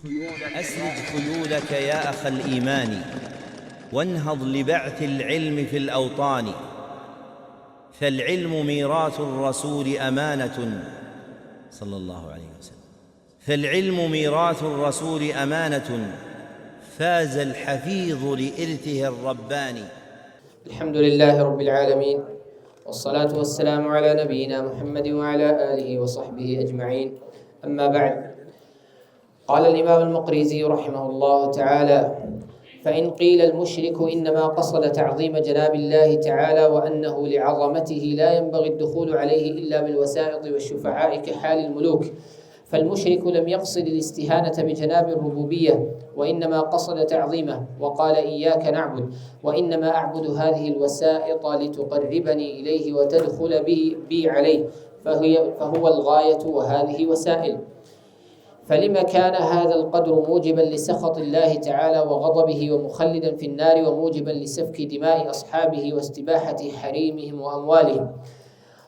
أسرج خيولك يا أخ الإيمان وانهض لبعث العلم في الأوطان، فالعلم ميراث الرسول أمانة صلى الله عليه وسلم، فالعلم ميراث الرسول أمانة فاز الحفيظ لإرثه الرباني. الحمد لله رب العالمين، والصلاة والسلام على نبينا محمد وعلى آله وصحبه أجمعين. أما بعد، قال الإمام المقريزي رحمه الله تعالى: فإن قيل المشرك إنما قصد تعظيم جناب الله تعالى وأنه لعظمته لا ينبغي الدخول عليه إلا بالوسائط والشفعاء كحال الملوك، فالمشرك لم يقصد الاستهانة بجناب الربوبية وإنما قصد تعظيمه، وقال إياك نعبد، وإنما أعبد هذه الوسائط لتقربني إليه وتدخل بي عليه، فهو الغاية وهذه وسائل. فلما كان هذا القدر موجبا لسخط الله تعالى وغضبه ومخلدا في النار وموجبا لسفك دماء أصحابه واستباحة حريمهم وأموالهم؟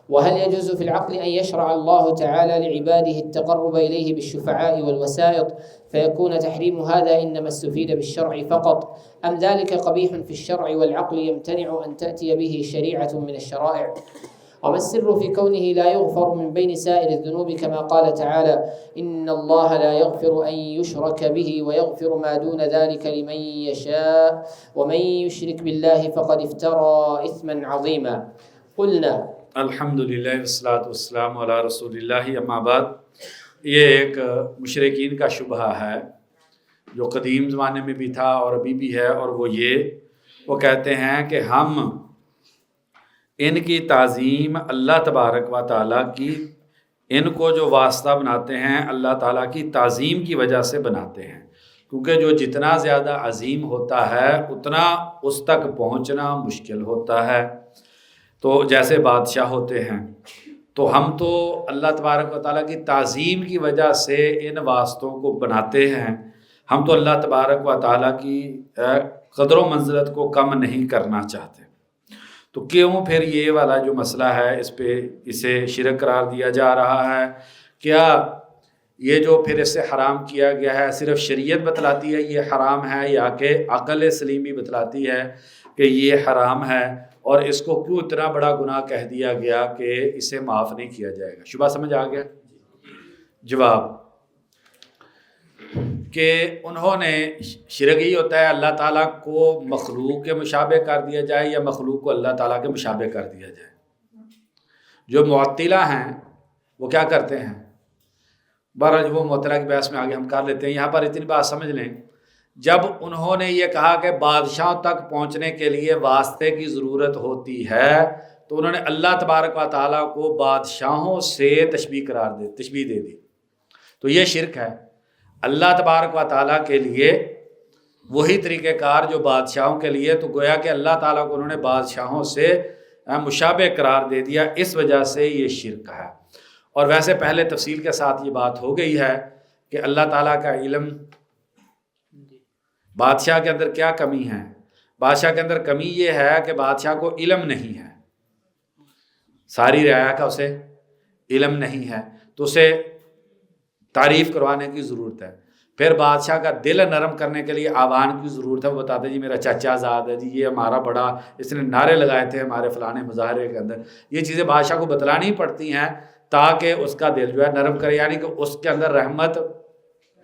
وهل يجوز في العقل أن يشرع الله تعالى لعباده التقرب إليه بالشفعاء والوسائط فيكون تحريم هذا إنما استفيد بالشرع فقط، أم ذلك قبيح في الشرع والعقل يمتنع أن تأتي به شريعة من الشرائع؟ وما السر في كونه لا يغفر من بين سائر الذنوب كما قال تعالى: إن الله لا يغفر أن يشرك به ويغفر ما دون ذلك لمن يشاء ومن يشرك بالله فقد افترى إثما عظيما؟ قلنا الحمدللہ والصلاۃ والسلام علی رسول اللہ، اما بعد۔ یہ ایک مشرکین کا شبہہ ہے جو قدیم زمانے میں بھی تھا اور ابھی بھی ہے، اور وہ کہتے ہیں کہ ہم ان کی تعظیم اللہ تبارک و تعالیٰ کی، ان کو جو واسطہ بناتے ہیں اللہ تعالیٰ کی تعظیم کی وجہ سے بناتے ہیں، کیونکہ جو جتنا زیادہ عظیم ہوتا ہے اتنا اس تک پہنچنا مشکل ہوتا ہے۔ تو جیسے بادشاہ ہوتے ہیں تو ہم تو اللہ تبارک و تعالیٰ کی تعظیم کی وجہ سے ان واسطوں کو بناتے ہیں، ہم تو اللہ تبارک و تعالیٰ کی قدر و منزلت کو کم نہیں کرنا چاہتے۔ تو کیوں پھر یہ والا جو مسئلہ ہے اس پہ اسے شرک قرار دیا جا رہا ہے؟ کیا یہ جو پھر اس سے حرام کیا گیا ہے صرف شریعت بتلاتی ہے یہ حرام ہے، یا کہ عقل سلیمی بتلاتی ہے کہ یہ حرام ہے، اور اس کو کیوں اتنا بڑا گناہ کہہ دیا گیا کہ اسے معاف نہیں کیا جائے گا؟ شبہ سمجھ آ گیا؟ جواب کہ انہوں نے شرک ہی ہوتا ہے اللہ تعالیٰ کو مخلوق کے مشابہ کر دیا جائے یا مخلوق کو اللہ تعالیٰ کے مشابہ کر دیا جائے۔ جو معطلہ ہیں وہ کیا کرتے ہیں؟ بہرحال وہ معطلہ کی بحث میں آگے ہم کر لیتے ہیں، یہاں پر اتنی بات سمجھ لیں، جب انہوں نے یہ کہا کہ بادشاہوں تک پہنچنے کے لیے واسطے کی ضرورت ہوتی ہے تو انہوں نے اللہ تبارک و تعالیٰ کو بادشاہوں سے تشبیہ دے دی، تو یہ شرک ہے۔ اللہ تبارک و تعالیٰ کے لیے وہی طریقہ کار جو بادشاہوں کے لیے، تو گویا کہ اللہ تعالیٰ کو انہوں نے بادشاہوں سے مشابہ قرار دے دیا، اس وجہ سے یہ شرک ہے۔ اور ویسے پہلے تفصیل کے ساتھ یہ بات ہو گئی ہے کہ اللہ تعالیٰ کا علم، بادشاہ کے اندر کیا کمی ہے؟ بادشاہ کے اندر کمی یہ ہے کہ بادشاہ کو علم نہیں ہے، ساری رعایا کا اسے علم نہیں ہے، تو اسے تعریف کروانے کی ضرورت ہے۔ پھر بادشاہ کا دل نرم کرنے کے لیے آوان کی ضرورت ہے، وہ بتاتے جی میرا چچا زاد ہے، جی یہ ہمارا بڑا، اس نے نعرے لگائے تھے ہمارے فلانے مظاہرے کے اندر، یہ چیزیں بادشاہ کو بتلانی پڑتی ہیں تاکہ اس کا دل جو ہے نرم کرے، یعنی کہ اس کے اندر رحمت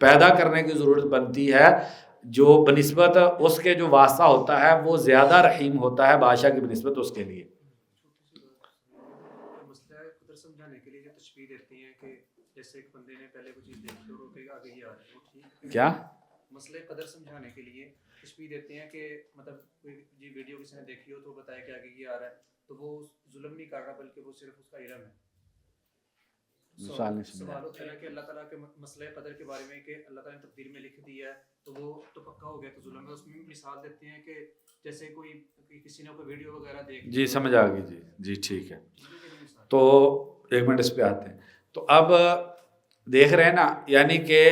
پیدا کرنے کی ضرورت بنتی ہے، جو بنسبت اس کے جو واسطہ ہوتا ہے وہ زیادہ رحیم ہوتا ہے بادشاہ کی بنسبت اس کے لیے۔ مسئلہ قدر سمجھانے کے لیے جو تشبیہ دیتی ہیں کہ جیسے ایک بندے نے پہلے کوئی چیز دیکھی اور وہ کہے گا آگے یہ آ رہا ہے، وہ ٹھیک ہے؟ کیا مسئلہ قدر سمجھانے کے لیے تشبیہ دیتے ہیں کہ مطلب کوئی جی ویڈیو کسی نے دیکھی ہو تو بتایا کہ آگے یہ آ رہا ہے، تو وہ ظلم نہیں کر رہا بلکہ وہ صرف اس کا علم ہے۔ سوال ہوتا ہے کہ اللہ تعالیٰ کے مسئلہ قدر کے بارے میں کہ اللہ تعالیٰ نے تقدیر میں لکھ دیا ہے تو وہ تو پکا ہو گیا تو ظلم ہے، اس میں مثال دیتے ہیں کہ جیسے کوئی کسی نے کوئی ویڈیو وغیرہ دیکھ، جی سمجھ آ گئی، جی ٹھیک ہے۔ تو ایک منٹ اس پہ آتے ہیں، تو اب دیکھ رہے ہیں نا، یعنی کہ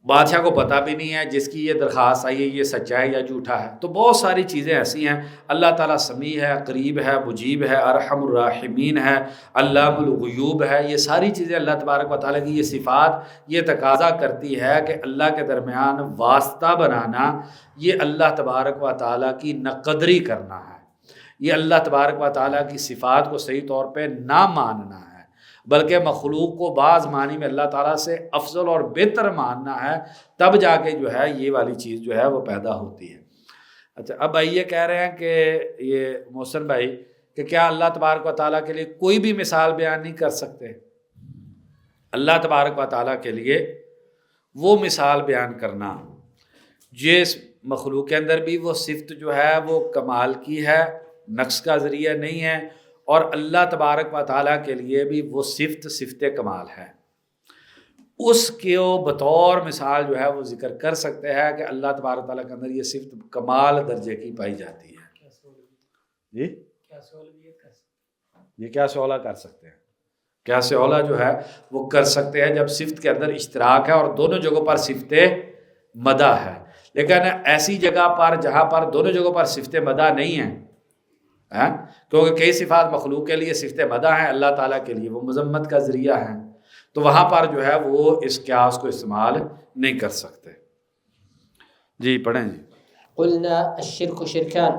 بادشاہ کو پتہ بھی نہیں ہے جس کی یہ درخواست آئی ہے یہ سچا ہے یا جھوٹا ہے. تو بہت ساری چیزیں ایسی ہیں. اللہ تعالیٰ سمیع ہے، قریب ہے، مجیب ہے، ارحم الراحمین ہے، علام الغیوب ہے. یہ ساری چیزیں اللہ تبارک و تعالیٰ کی یہ صفات یہ تقاضا کرتی ہے کہ اللہ کے درمیان واسطہ بنانا یہ اللہ تبارک و تعالیٰ کی ناقدری کرنا ہے. یہ اللہ تبارک و تعالیٰ کی صفات کو صحیح طور پہ نہ ماننا ہے، بلکہ مخلوق کو بعض معنی میں اللہ تعالیٰ سے افضل اور بہتر ماننا ہے. تب جا کے جو ہے یہ والی چیز جو ہے وہ پیدا ہوتی ہے. اچھا، اب بھائی یہ کہہ رہے ہیں کہ یہ محسن بھائی کہ کیا اللہ تبارک و تعالیٰ کے لیے کوئی بھی مثال بیان نہیں کر سکتے؟ اللہ تبارک و تعالیٰ کے لیے وہ مثال بیان کرنا جس مخلوق کے اندر بھی وہ صفت جو ہے وہ کمال کی ہے، نقص کا ذریعہ نہیں ہے، اور اللہ تبارک و تعالیٰ کے لیے بھی وہ صفت کمال ہے. اس کو بطور مثال جو ہے وہ ذکر کر سکتے ہیں کہ اللہ تبارک و تعالیٰ کے اندر یہ صفت کمال درجے کی پائی جاتی ہے. جی یہ کیا سوالہ کر سکتے ہیں؟ کیا سوالہ جو ہے وہ کر سکتے ہیں جب صفت کے اندر اشتراک ہے اور دونوں جگہوں پر صفت مدح ہے. لیکن ایسی جگہ پر جہاں پر دونوں جگہوں پر صفت مدح نہیں ہے، کیونکہ کئی صفات مخلوق کے لیے صفت مدح ہیں، اللہ تعالیٰ کے لیے وہ مذمت کا ذریعہ ہیں، تو وہاں پر جو ہے وہ اس قیاس کو استعمال نہیں کر سکتے. جی پڑھیں. جی قلنا الشرك شركان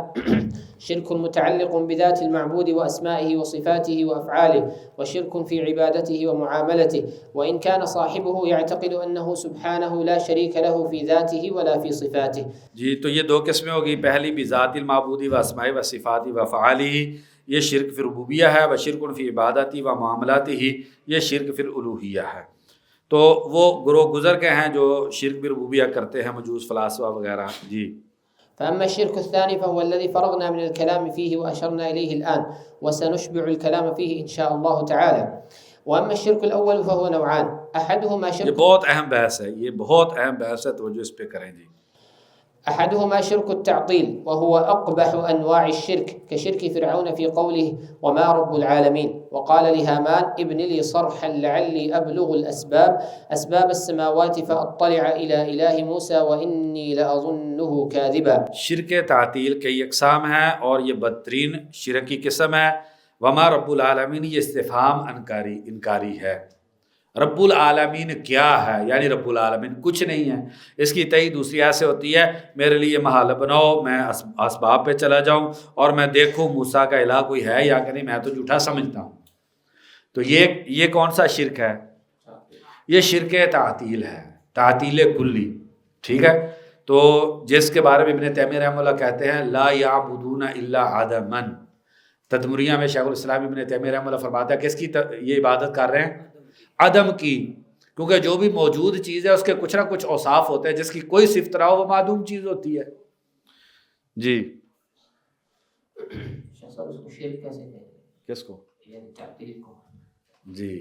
شرك متعلق بذات المعبود وأسمائه وصفاته وأفعاله وشرك في عبادته ومعاملته وإن كان صاحبه يعتقد أنه سبحانه لا شريك له في ذاته ولا في صفاته. جی تو یہ دو قسمیں ہوگی. پہلی بذات المعبود واسماء وصفات وافعاله، یہ شرک فی ربوبیہ ہے. وشرک فی عبادتی و معاملاته، یہ شرک فی الالوہیہ ہے. تو وہ گروہ گزر کے ہیں جو شرک فی ربوبیہ کرتے ہیں، مجوس فلاسفہ وغیرہ. جی فأما الشرك الثاني فهو الذي فرغنا من الكلام فيه وأشرنا إليه الآن وسنشبع الكلام فيه إن شاء الله تعالى. وأما الشرك الأول فهو نوعان، أحدهما شرك، یہ بہت اہم بحث ہے، یہ بہت اہم بحث ہے، توجہ اس پہ کریں. جی أحدهما شرك التعطيل وهو أقبح أنواع الشرك كشرك فرعون في قوله وما رب العالمين، وقال لهامان ابن لي صرحا لعلي أبلغ أسباب السماوات فأطلع إلى إله موسى وإني لأظنه كاذبا. شرک تعطیل کئی اقسام ہیں اور یہ بدترین شرک کی قسم ہے. وما رب العالمین یہ استفہام انکاری ہے. رب العالمین کیا ہے؟ یعنی رب العالمین کچھ نہیں ہے. اس کی تئی دوسری ایسے ہوتی ہے میرے لیے محال بناؤ، میں اسباب پہ چلا جاؤں اور میں دیکھوں موسیٰ کا الہ کوئی ہے یا کہ نہیں، میں تو جھوٹا سمجھتا ہوں. تو یہ کون سا شرک ہے؟ یہ شرک تعطیل ہے، تعطیل کلی. ٹھیک ہے، تو جس کے بارے میں ابن تیمیہ رحمہ اللہ کہتے ہیں لا یعبدون الا عدما. تدمریہ میں شیخ الاسلام ابن تیمیہ رحمہ اللہ فرماتا ہے کس کی یہ عبادت کر رہے ہیں؟ عدم کی. کیونکہ جو بھی موجود چیز ہے اس کے کچھ نہ کچھ اوصاف ہوتے ہیں، جس کی کوئی صفت نہ ہو وہ معدوم چیز ہوتی ہے. جی کس کو؟ جی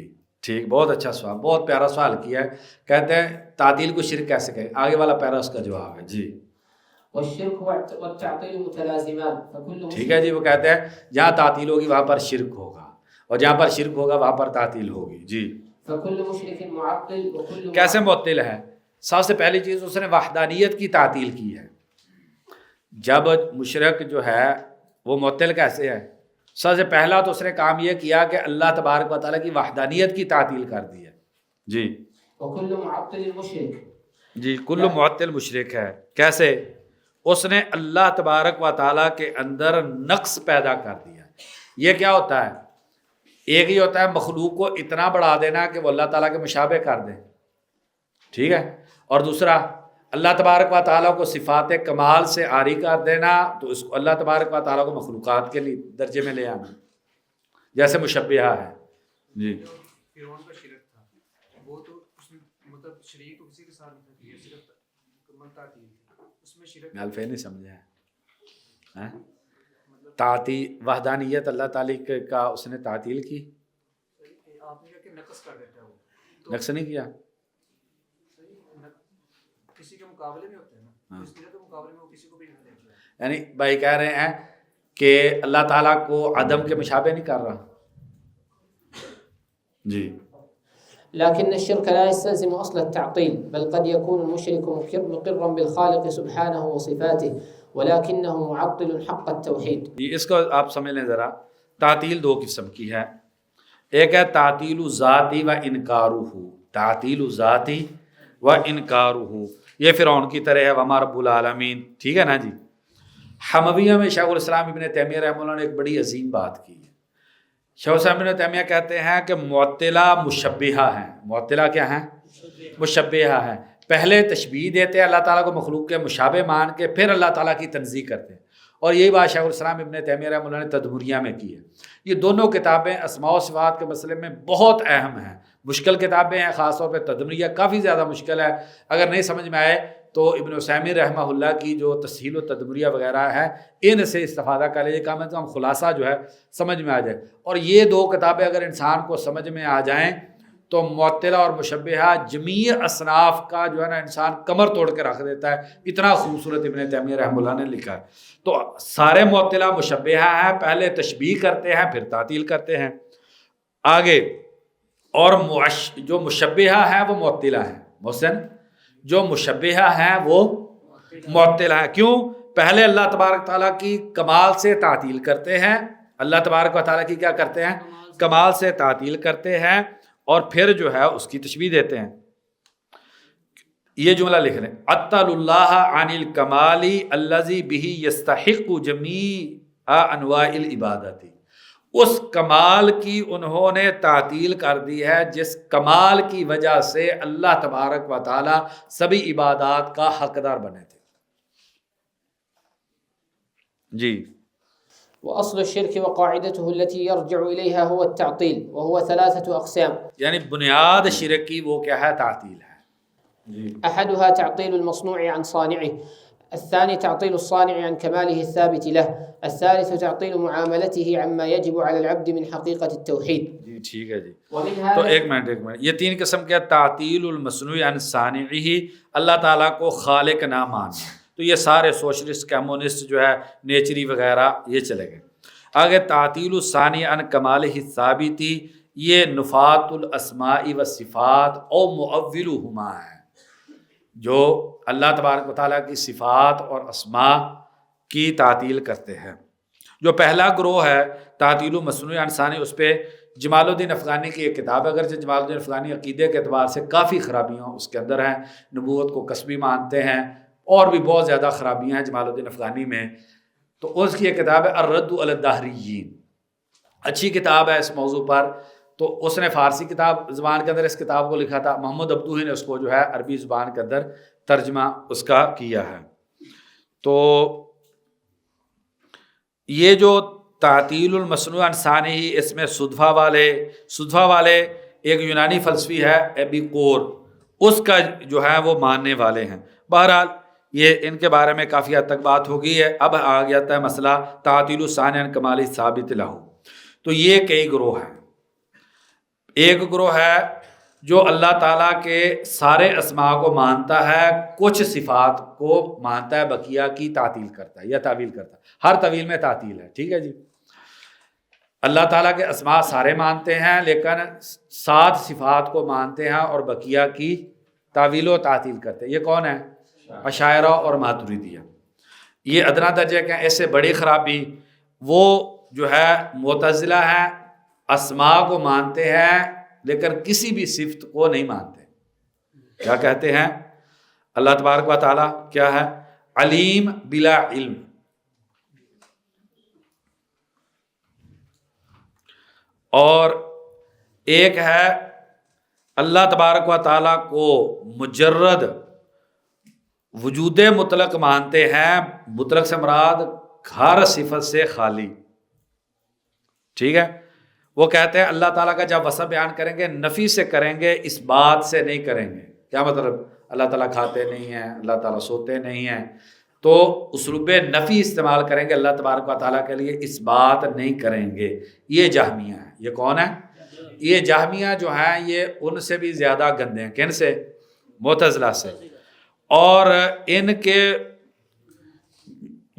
ٹھیک، بہت اچھا سوال، بہت پیارا سوال کیا ہے. کہتے ہیں تعطیل کو شرک کیسے کہیں؟ آگے والا پیرا اس کا جواب ہے. جی ٹھیک ہے جی. وہ کہتے ہیں جہاں تعطیل ہوگی وہاں پر شرک ہوگا اور جہاں پر شرک ہوگا وہاں پر تعطیل ہوگی. جی کیسے معطل ہے؟ سب سے پہلی چیز اس نے وحدانیت کی تعطیل کی ہے. جب مشرک جو ہے وہ معطل کیسے ہے؟ سب سے پہلا تو اس نے کام یہ کیا کہ اللہ تبارک و تعالیٰ کی وحدانیت کی تعطیل کر دی ہے. جی جی کل معطل مشرک ہے. کیسے؟ اس نے اللہ تبارک و تعالیٰ کے اندر نقص پیدا کر دیا. یہ کیا ہوتا ہے؟ ایک ہی ہوتا ہے مخلوق کو اتنا بڑھا دینا کہ وہ اللہ تعالیٰ کے مشابہ کر دیں. ٹھیک ہے. اور دوسرا اللہ تبارک و تعالیٰ کو صفات کمال سے عاری کر دینا، تو اس کو اللہ تبارک و تعالیٰ کو مخلوقات کے لیے درجے میں لے آنا، جیسے مشبہہ ہے. جی فرعون کا شرک تھا، وہ تو اس نے مطلب شریک تو کسی کے ساتھ نہیں تھا، صرف منتاتی اس میں شرک. الفے نہیں سمجھا ہے؟ تعطیل وحدانیت اللہ تعالیٰ کا اس نے تعطیل کی. آپ نے کہا کہ نقص کر دیتا ہے، وہ نقص نہیں کیا، کسی کے مقابلے میں ہوتے ہیں نا، اس کے مقابلے میں وہ کسی کو بھی نہیں دیتا. یعنی بھائی کہہ رہے ہیں کہ اللہ تعالیٰ کو عدم کے مشابہ نہیں کر رہا. جی لكن الشرك لا يستلزم أصل التعطيل، بل قد يكون المشرك مقرا بالخالق سبحانه وصفاته ولكنه معطل حق التوحيد. اس کو آپ سمجھ لیں ذرا. تعطیل دو قسم کی ہے. ایک ہے تعطیل ذاتی و انکارہ، تعطیل ذاتی و انکارہ. یہ فرعون کی طرح ہے وما رب العالمین. ٹھیک ہے نا جی. حمویہ میں شیخ الاسلام ابن تیمیہ رحمہ اللہ نے ایک بڑی عظیم بات کی ہے. شیخ الاسلام ابن تیمیہ کہتے ہیں کہ معطلہ مشبہہ ہیں. معطلہ کیا ہیں؟ مشبہہ ہیں. پہلے تشبیہ دیتے ہیں اللہ تعالیٰ کو مخلوق کے مشابہ مان کے، پھر اللہ تعالیٰ کی تنزیہ کرتے ہیں. اور یہی بات شیخ الاسلام ابن تیمیہ رحمہ اللہ نے تدمریہ میں کی ہے. یہ دونوں کتابیں اسماء و صفات کے مسئلے میں بہت اہم ہیں. مشکل کتابیں ہیں، خاص طور پہ تدمریہ کافی زیادہ مشکل ہے. اگر نہیں سمجھ میں آئے تو ابن عثیمین رحمہ اللہ کی جو تسہیل و تدمریہ وغیرہ ہے ان سے استفادہ کر لیجیے، کم از کم خلاصہ جو ہے سمجھ میں آ جائے. اور یہ دو کتابیں اگر انسان کو سمجھ میں آ جائیں تو معطلہ اور مشبہہ جمیع اصناف کا جو ہے نا انسان کمر توڑ کے رکھ دیتا ہے. اتنا خوبصورت ابن تیمیہ رحمہ اللہ نے لکھا ہے. تو سارے معطلہ مشبہہ ہیں، پہلے تشبیہ کرتے ہیں پھر تعطیل کرتے ہیں. آگے اور جو مشبہہ ہیں وہ معطلہ ہیں. محسن، جو مشبہہ ہیں وہ معطلہ ہیں. کیوں؟ پہلے اللہ تبارک تعالیٰ کی کمال سے تعطیل کرتے ہیں. اللہ تبارک و تعالیٰ کی کیا کرتے ہیں؟ کمال سے تعطیل کرتے ہیں اور پھر جو ہے اس کی تشبیہ دیتے ہیں. یہ جملہ لکھ لیں، عطل اللہ عن الکمال الذی بہ یستحق جمیع انواع العبادت. اس کمال کی انہوں نے تعطیل کر دی ہے جس کمال کی وجہ سے اللہ تبارک و تعالی سبھی عبادات کا حقدار بنے تھے. جی. وأصل الشرك وقاعدته التي يرجع إليها هو التعطيل، وهو 3 أقسام. یعنی بنیاد شرک کی وہ کیا ہے؟ تعطیل ہے. أحدها تعطيل المصنوع عن صانعه، الثاني تعطيل الصانع عن كماله الثابت له، الثالث تعطيل معاملته عما يجب على العبد من حقيقة التوحيد. جی ٹھیک ہے جی. تو ایک منٹ یہ 3 قسم کے تعطیل المصنوع عن صانعہ، اللہ تعالیٰ کو خالق نہ ماننا. تو یہ سارے سوشلسٹ کمیونسٹ جو ہے نیچری وغیرہ یہ چلے گئے. آگے تعطیل الصانع عن کمالہ الثابت، یہ نفات الاسماء والصفات او مؤولہما ہے، جو اللہ تبارک و تعالیٰ کی صفات اور اسماء کی تعطیل کرتے ہیں. جو پہلا گروہ ہے تعطیل مصنوع عن صانع، اس پہ جمال الدین افغانی کی ایک کتاب ہے. اگرچہ جمال الدین افغانی عقیدے کے اعتبار سے کافی خرابیاں اس کے اندر ہیں، نبوت کو کسبی مانتے ہیں اور بھی بہت زیادہ خرابیاں ہیں جمال الدین افغانی میں. تو اس کی ایک کتاب ہے الرد علی الدہریین، اچھی کتاب ہے اس موضوع پر. تو اس نے فارسی کتاب زبان کے اندر اس کتاب کو لکھا تھا، محمد عبدوہی نے اس کو جو ہے عربی زبان کے اندر ترجمہ اس کا کیا ہے. تو یہ جو تعطیل المصنوع عن صانع، اس میں صدفہ والے ایک یونانی فلسفی ہے ایپیکور، اس کا جو ہے وہ ماننے والے ہیں. بہرحال یہ ان کے بارے میں کافی حد تک بات ہو گئی ہے. اب آ گیا ہے مسئلہ تعطیل الصانع عن کمال ثابت لہ. تو یہ کئی گروہ ہیں. ایک گروہ ہے جو اللہ تعالیٰ کے سارے اسماء کو مانتا ہے، کچھ صفات کو مانتا ہے، بقیہ کی تعطیل کرتا ہے یا تعویل کرتا ہے. ہر تعویل میں تعطیل ہے. ٹھیک ہے جی. اللہ تعالیٰ کے اسماء سارے مانتے ہیں لیکن 7 صفات کو مانتے ہیں اور بقیہ کی تعویل و تعطیل کرتے ہیں. یہ کون ہے؟ اشاعرہ اور ماتریدیہ. یہ ادنا درجے کے. ایسے بڑی خرابی وہ جو ہے معتزلہ ہیں، اسماء کو مانتے ہیں لیکن کسی بھی صفت کو نہیں مانتے. کیا کہتے ہیں؟ اللہ تبارک و تعالیٰ کیا ہے؟ علیم بلا علم. اور ایک ہے اللہ تبارک و تعالیٰ کو مجرد وجود مطلق مانتے ہیں، مطلق سے مراد ہر صفت سے خالی. ٹھیک ہے. وہ کہتے ہیں اللہ تعالیٰ کا جب وصف بیان کریں گے نفی سے کریں گے، اس بات سے نہیں کریں گے. کیا مطلب؟ اللہ تعالیٰ کھاتے نہیں ہیں، اللہ تعالیٰ سوتے نہیں ہیں، تو اسلوب نفی استعمال کریں گے اللہ تبارک و تعالیٰ کے لیے، اس بات نہیں کریں گے. یہ جہمیہ ہیں. یہ کون ہے؟ یہ جہمیہ جو ہیں یہ ان سے بھی زیادہ گندے ہیں. کن سے؟ معتزلہ سے. اور ان کے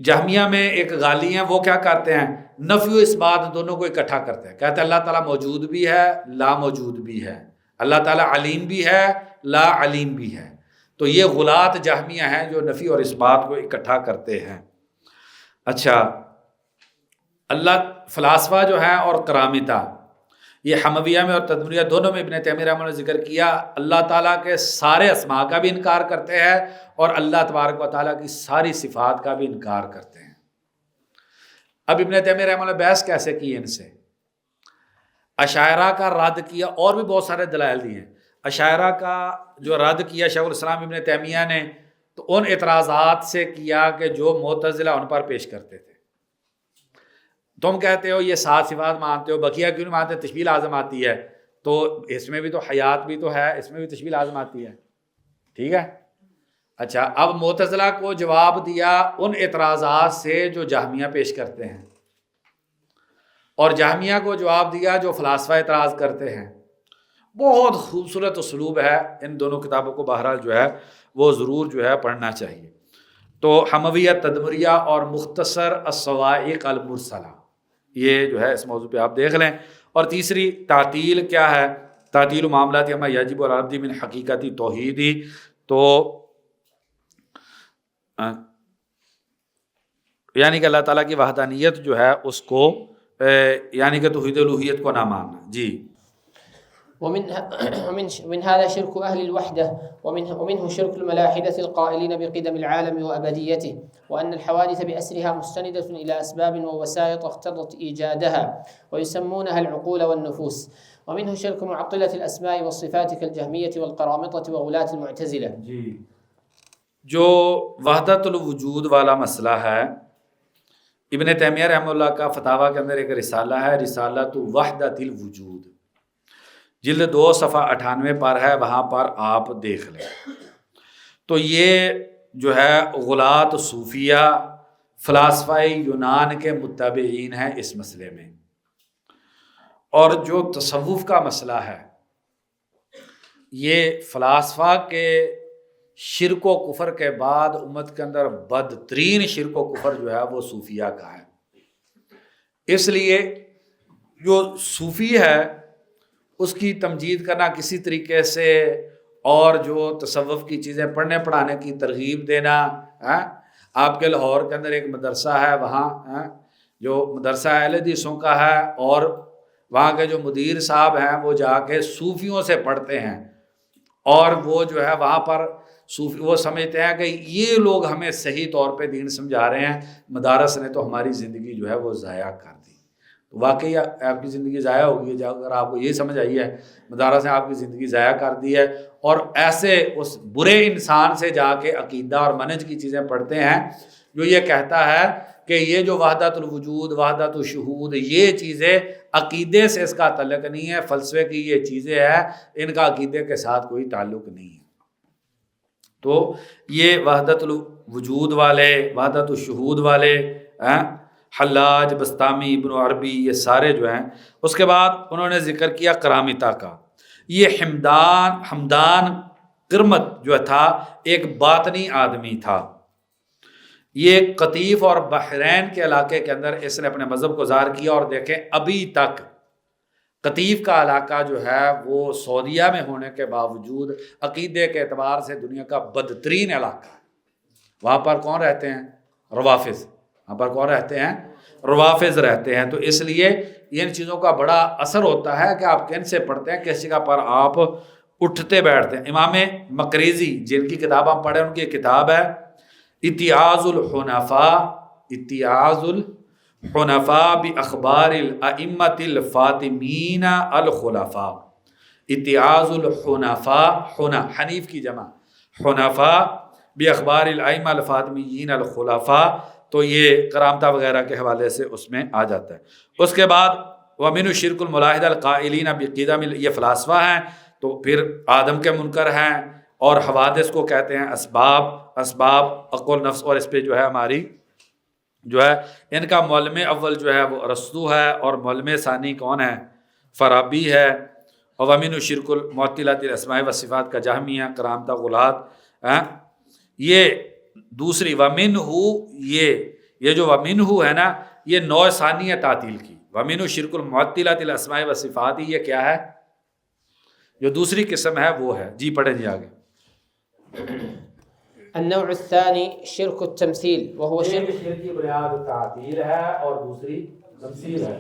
جہمیہ میں ایک غالی ہیں، وہ کیا کرتے ہیں؟ نفی و اثبات دونوں کو اکٹھا کرتے ہیں. کہتے ہیں اللہ تعالیٰ موجود بھی ہے، لا موجود بھی ہے. اللہ تعالیٰ علیم بھی ہے، لا علیم بھی ہے۔ تو یہ غلاۃ جہمیہ ہیں جو نفی اور اس بات کو اکٹھا کرتے ہیں۔ اچھا، اللہ فلاسفہ جو ہیں اور کرامتہ، یہ حمویہ میں اور تدمریہ دونوں میں ابن تیمیہ رحمہ اللہ نے ذکر کیا، اللہ تعالیٰ کے سارے اسماء کا بھی انکار کرتے ہیں اور اللہ تبارک و تعالیٰ کی ساری صفات کا بھی انکار کرتے ہیں۔ اب ابن تیمیہ رحمہ اللہ بحث کیسے کی ان سے؟ اشاعرہ کا رد کیا، اور بھی بہت سارے دلائل دیے ہیں۔ اشاعرہ کا جو رد کیا شیخ الاسلام ابن تیمیہ نے، تو ان اعتراضات سے کیا کہ جو معتزلہ ان پر پیش کرتے تھے۔ تم کہتے ہو یہ 7 صفات مانتے ہو، بقیہ کیوں نہیں مانتے؟ تشبیہ لازم آتی ہے، تو اس میں بھی تو حیات بھی تو ہے، اس میں بھی تشبیہ لازم آتی ہے، ٹھیک ہے۔ اچھا، اب معتزلہ کو جواب دیا ان اعتراضات سے جو جہمیہ پیش کرتے ہیں، اور جہمیہ کو جواب دیا جو فلاسفہ اعتراض کرتے ہیں۔ بہت خوبصورت اسلوب ہے، ان دونوں کتابوں کو بہرحال جو ہے وہ ضرور جو ہے پڑھنا چاہیے۔ تو حمویہ، تدمریہ اور مختصر الصواعق المرسلہ، یہ جو ہے اس موضوع پہ آپ دیکھ لیں۔ اور تیسری تعطیل کیا ہے؟ تعطیل معاملات ما یجب علی العبد من حقیقتی توحیدی، تو یعنی کہ اللہ تعالیٰ کی وحدانیت جو ہے اس کو یعنی کہ توحید الوہیت کو نہ ماننا۔ جی، ومن هذا شرك أهل الوحدة، ومنه شرك الملاحدة القائلين بقدم العالم وأبديته، وأن الحوادث بأسرها مستندة إلى أسباب ووسائط اقتضت إيجادها، ويسمونها العقول والنفوس. ومنه شرك معطلة الأسماء والصفات كالجهمية والقرامطة وغلاة المعتزلة. جی، جو وحدت الوجود والا مسئلہ ہے، ابن تیمیہ رحمہ اللہ کا فتاویٰ کے اندر ایک رسالہ ہے، رسالۃ وحدت الوجود، جلد 2 صفحہ 98 پر ہے، وہاں پر آپ دیکھ لیں۔ تو یہ جو ہے غلاۃ صوفیہ فلاسفہ یونان کے متبعین ہیں اس مسئلے میں۔ اور جو تصوف کا مسئلہ ہے، یہ فلاسفہ کے شرک و کفر کے بعد امت کے اندر بدترین شرک و کفر جو ہے وہ صوفیہ کا ہے۔ اس لیے جو صوفی ہے اس کی تمجید کرنا کسی طریقے سے، اور جو تصوف کی چیزیں پڑھنے پڑھانے کی ترغیب دینا، آپ کے لاہور کے اندر ایک مدرسہ ہے، وہاں جو مدرسہ اہل حدیثوں کا ہے، اور وہاں کے جو مدیر صاحب ہیں وہ جا کے صوفیوں سے پڑھتے ہیں، اور وہ جو ہے وہاں پر صوفی وہ سمجھتے ہیں کہ یہ لوگ ہمیں صحیح طور پہ دین سمجھا رہے ہیں، مدارس نے تو ہماری زندگی جو ہے وہ ضائع کر دی۔ تو واقعی آپ کی زندگی ضائع ہوگی اگر آپ کو یہ سمجھ آئی ہے مدارس نے آپ کی زندگی ضائع کر دی ہے، اور ایسے اس برے انسان سے جا کے عقیدہ اور منہج کی چیزیں پڑھتے ہیں جو یہ کہتا ہے کہ یہ جو وحدت الوجود، وحدت الشہود، یہ چیزیں عقیدے سے اس کا تعلق نہیں ہے، فلسفے کی یہ چیزیں ہیں، ان کا عقیدے کے ساتھ کوئی تعلق نہیں ہے۔ تو یہ وحدت الوجود والے، وحدت الشہود والے، حلاج، بسطامی، ابن عربی، یہ سارے جو ہیں۔ اس کے بعد انہوں نے ذکر کیا کرامتہ کا۔ یہ حمدان کرمت جو تھا ایک باطنی آدمی تھا، یہ قطیف اور بحرین کے علاقے کے اندر اس نے اپنے مذہب کو ظاہر کیا، اور دیکھیں ابھی تک قطیف کا علاقہ جو ہے وہ سعودیہ میں ہونے کے باوجود عقیدے کے اعتبار سے دنیا کا بدترین علاقہ ہے۔ وہاں پر کون رہتے ہیں؟ روافظ۔ وہاں پر کون رہتے ہیں؟ روافظ رہتے ہیں۔ تو اس لیے ان چیزوں کا بڑا اثر ہوتا ہے کہ آپ کن سے پڑھتے ہیں، کس جگہ پر آپ اٹھتے بیٹھتے ہیں۔ امام مقریزی جن کی کتاب ہم پڑھیں، ان کی کتاب ہے اتعاظ الحنفاء، اتعاظ الحنفاء باخبار الائمۃ الفاطمین الخلفاء۔ اتعاظ الحنفاء، حنیف کی جمع، حنفاء باخبار الائمۃ الفاطمین الخلفاء، تو یہ کرامتہ وغیرہ کے حوالے سے اس میں آ جاتا ہے۔ اس کے بعد ومن شرک الملاحدہ القائلین بقدم، یہ فلاسفہ ہیں، تو پھر آدم کے منکر ہیں، اور حوادث کو کہتے ہیں اسباب عقل نفس، اور اس پہ جو ہے ہماری جو ہے ان کا معلم اول جو ہے وہ ارسطو ہے، اور معلم ثانی کون ہے؟ فارابی ہے۔ اور ومن شرک المعطلۃ الاسماء والصفات کا جہمیہ، کرامتہ، غلاۃ۔ یہ دوسری ومن ہو، یہ جو ومن ہو ہے نا، یہ نوع ثانی ہے تعطیل کی۔ ومن شرک المعطلۃ الاسماء والصفات، یہ کیا ہے؟ جو دوسری قسم ہے وہ ہے. جی پڑھیں جی آگے. النوع الثاني شرك التمثيل وهو شرك کی بنیاد تعطیل ہے اور دوسری تمثیل ہے.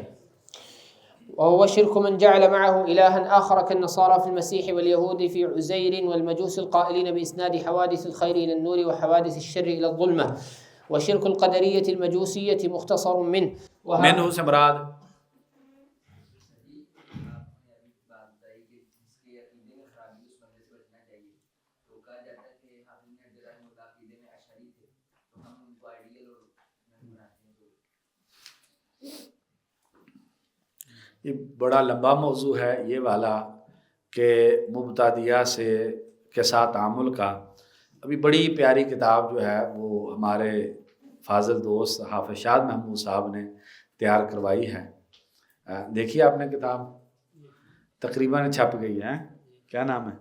وهو شرك من جعل معه إلها آخر كالنصارى في المسيح واليهود في عزير والمجوس القائلين بإسناد حوادث الخير إلى النور وحوادث الشر إلى الظلمة. وشرك القدرية المجوسية مختصر منه منه سے مراد یہ بڑا لمبا موضوع ہے یہ والا کہ مبتدیہ کے ساتھ تعامل کا. ابھی بڑی پیاری کتاب جو ہے وہ ہمارے فاضل دوست حافظ شاد محمود صاحب نے تیار کروائی ہے. دیکھیے آپ نے کتاب تقریباً چھپ گئی ہے. کیا نام ہے؟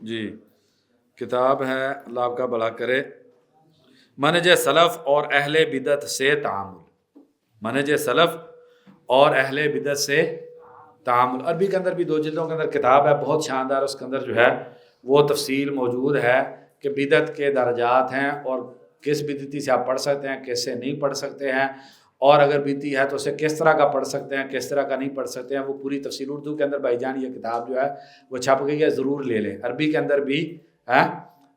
جی کتاب ہے، اللہ آپ کا بھلا کرے، منہج سلف اور اہل بدعت سے تعامل. منہج سلف اور اہل بدعت سے تعامل. عربی کے اندر بھی 2 جلدوں کے اندر کتاب ہے، بہت شاندار. اس کے اندر جو ہے وہ تفصیل موجود ہے کہ بدعت کے درجات ہیں اور کس بدعتی سے آپ پڑھ سکتے ہیں، کس سے نہیں پڑھ سکتے ہیں، اور اگر بدعتی ہے تو اسے کس طرح کا پڑھ سکتے ہیں، کس طرح کا نہیں پڑھ سکتے ہیں. وہ پوری تفصیل اردو کے اندر بھائی جان یہ کتاب جو ہے وہ چھپ گئی ہے، ضرور لے لیں. عربی کے اندر بھی ہے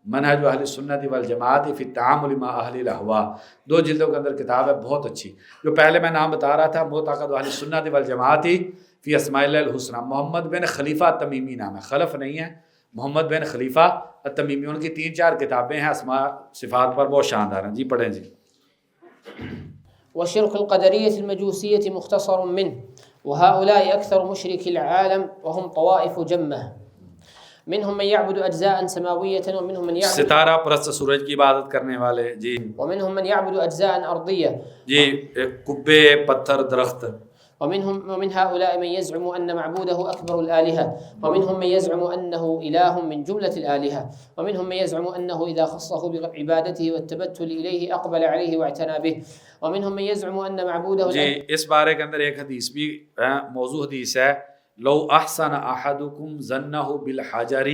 منہج اہل سنت والجماعت فی التعامل مع اہل الاہواء، 2 جلدوں کے اندر کتاب ہے، بہت اچھی. جو پہلے میں نام بتا رہا تھا معتقد اہل سنت والجماعت فی اسماء اللہ الحسنی، محمد بن خلیفہ التمیمی نام ہے، خلف نہیں ہے، محمد بن خلیفہ التمیمی. ان کی 3-4 کتابیں ہیں اسماء صفات پر، بہت شاندار ہیں. جی پڑھیں جی. وشرك القدرية المجوسية مختصر منه وهؤلاء أكثر مشرك العالم وهم طوائف جمة منهم من يعبد أجزاء سماوية ومنهم من يعبد ستارہ پرست سورج کی عبادت کرنے والے. جی ومنهم من يعبد أجزاء أرضية جی کبے پتھر درخت. ومن هؤلاء من يزعم أن معبوده أكبر الآلهة ومنهم من يزعم أنه إله من جملة الآلهة ومنهم من يزعم أنه إذا خصه بعبادته والتبتل إليه أقبل عليه واعتنى به ومنهم من يزعم أن معبوده جی اس بارے کے اندر ایک حدیث بھی موضوع حدیث ہے، لو احسن احدکم ظنه بالحجر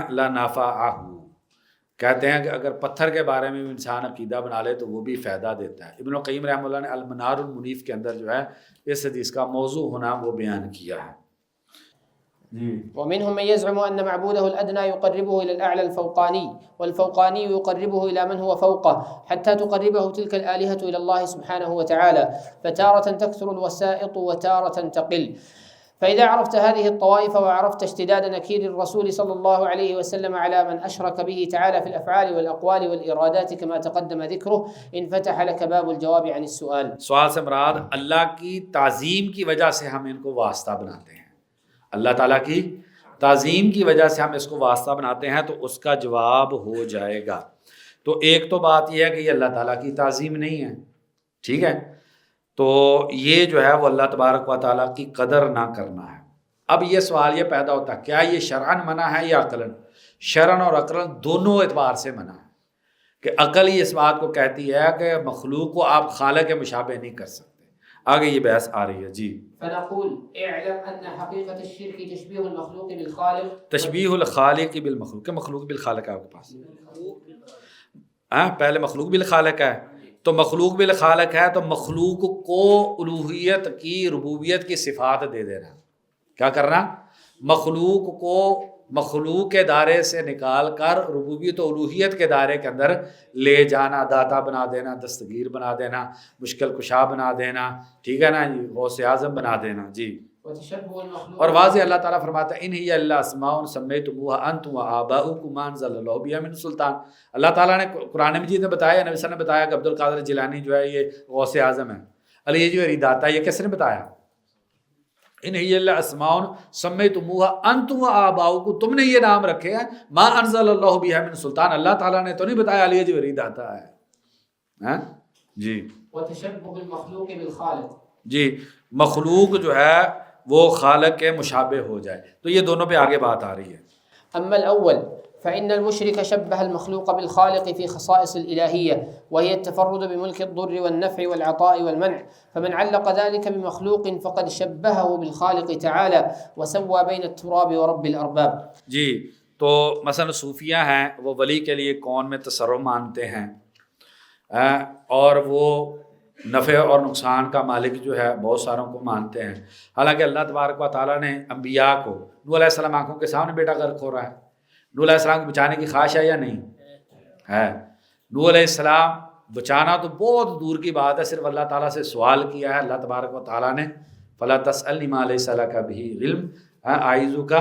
لنفعه. کہتے ہیں کہ اگر پتھر کے بارے میں انسان عقیدہ بنا لے تو وہ بھی فائدہ دیتا ہے. ابن القیم رحمہ اللہ نے المنار المنیف کے اندر جو ہے اس حدیث کا موضوع ہونا وہ بیان کیا ہے. ومنهم من يزعم أن معبوده الأدنى يقربه إلى الأعلى الفوقاني والفوقاني يقربه إلى من هو فوقه حتى تقربه تلك الآلهة إلى الله سبحانه وتعالى، فتارة تكثر الوسائط وتارة تقل. فإذا عرفت هذه الطوائف وعرفت اشتداد نكير الرسول صلى الله عليه وسلم على من أشرك به تعالى في الأفعال والأقوال والإرادات كما تقدم ذكره انفتح لك باب الجواب عن السؤال. سوال سے مراد اللہ کی تعظیم کی وجہ سے ہم ان کو واسطہ بناتے ہیں. اللہ تعالیٰ کی تعظیم کی وجہ سے ہم اس کو واسطہ بناتے ہیں تو اس کا جواب ہو جائے گا. تو ایک تو بات یہ ہے کہ یہ اللہ تعالیٰ کی تعظیم نہیں ہے، ٹھیک ہے، تو یہ جو ہے وہ اللہ تبارک و تعالیٰ کی قدر نہ کرنا ہے. اب یہ سوال یہ پیدا ہوتا ہے کیا یہ شرعاً منع ہے یا عقلاً؟ شرعاً اور عقلاً دونوں اعتبار سے منع ہے. کہ عقل ہی اس بات کو کہتی ہے کہ مخلوق کو آپ خالق کے مشابہ نہیں کر سکتے. آگے یہ بحث آ رہی ہے. جی فنقول اعلم ان حقیقت الشرک تشبیہ المخلوق بالخالق، تشبیہ الخالق بالمخلوق. کہ مخلوق بالخالق ہے آپ کے پاس؟ پہلے مخلوق بالخالق ہے تو مخلوق بالخالق ہے تو مخلوق کو الوہیت کی ربوبیت کی صفات دے دینا. کیا کرنا؟ مخلوق کو مخلوق کے دائرے سے نکال کر ربوبیت و الوہیت کے دائرے کے اندر لے جانا، داتا بنا دینا، دستگیر بنا دینا، مشکل کشا بنا دینا، ٹھیک ہے نا جی، غوث اعظم بنا دینا. جی اور واضح اللہ تعالیٰ فرماتا ہے ان ہی اللہ اسماء سمیتموها انتم وآباؤکم ما انزل اللہ بہا من سلطان. اللہ تعالیٰ نے قرآن مجید میں بتایا، نبی صلی اللہ علیہ وسلم نے بتایا کہ عبد القادر جیلانی جو ہے یہ غوث اعظم ہے، علی جو داتا ہے. یہ کس نے بتایا؟ ان ہی اللہ اسماء سمیتموها انتم وآباؤکم، تم نے یہ نام رکھے ہیں، ما انزل اللہ بہا من سلطان، اللہ تعالیٰ نے تو نہیں بتایا علی جو داتا ہے. ہاں جی وتشبه المخلوق بالخالق. جی مخلوق جو ہے وہ خالق کے مشابہ ہو جائے. تو یہ دونوں پہ آگے بات آ رہی ہے. أما الأول فإن المشرك شبه المخلوق بالخالق في خصائص الإلهية وهي التفرد بملك الضر والنفع والعطاء والمنع، فمن علق ذلك بمخلوق فقد شبهه بالخالق تعالى وسوى بين التراب ورب الأرباب. جی تو مثلا صوفیہ ہیں وہ ولی کے لیے کون میں تصرف مانتے ہیں اور وہ نفع اور نقصان کا مالک جو ہے بہت ساروں کو مانتے ہیں. حالانکہ اللہ تبارک و تعالیٰ نے انبیاء کو، نوح علیہ السلام آنکھوں کے سامنے بیٹا غرق ہو رہا ہے، نوح علیہ السلام کو بچانے کی خواہش ہے یا نہیں ہے؟ نوح علیہ السلام بچانا تو بہت دور کی بات ہے، صرف اللہ تعالیٰ سے سوال کیا ہے. اللہ تبارک و تعالیٰ نے فَلَا تَسْأَلْنِ مَا لَيْسَ لَكَ بِهِ عِلْمٌ أَعِيذُكَ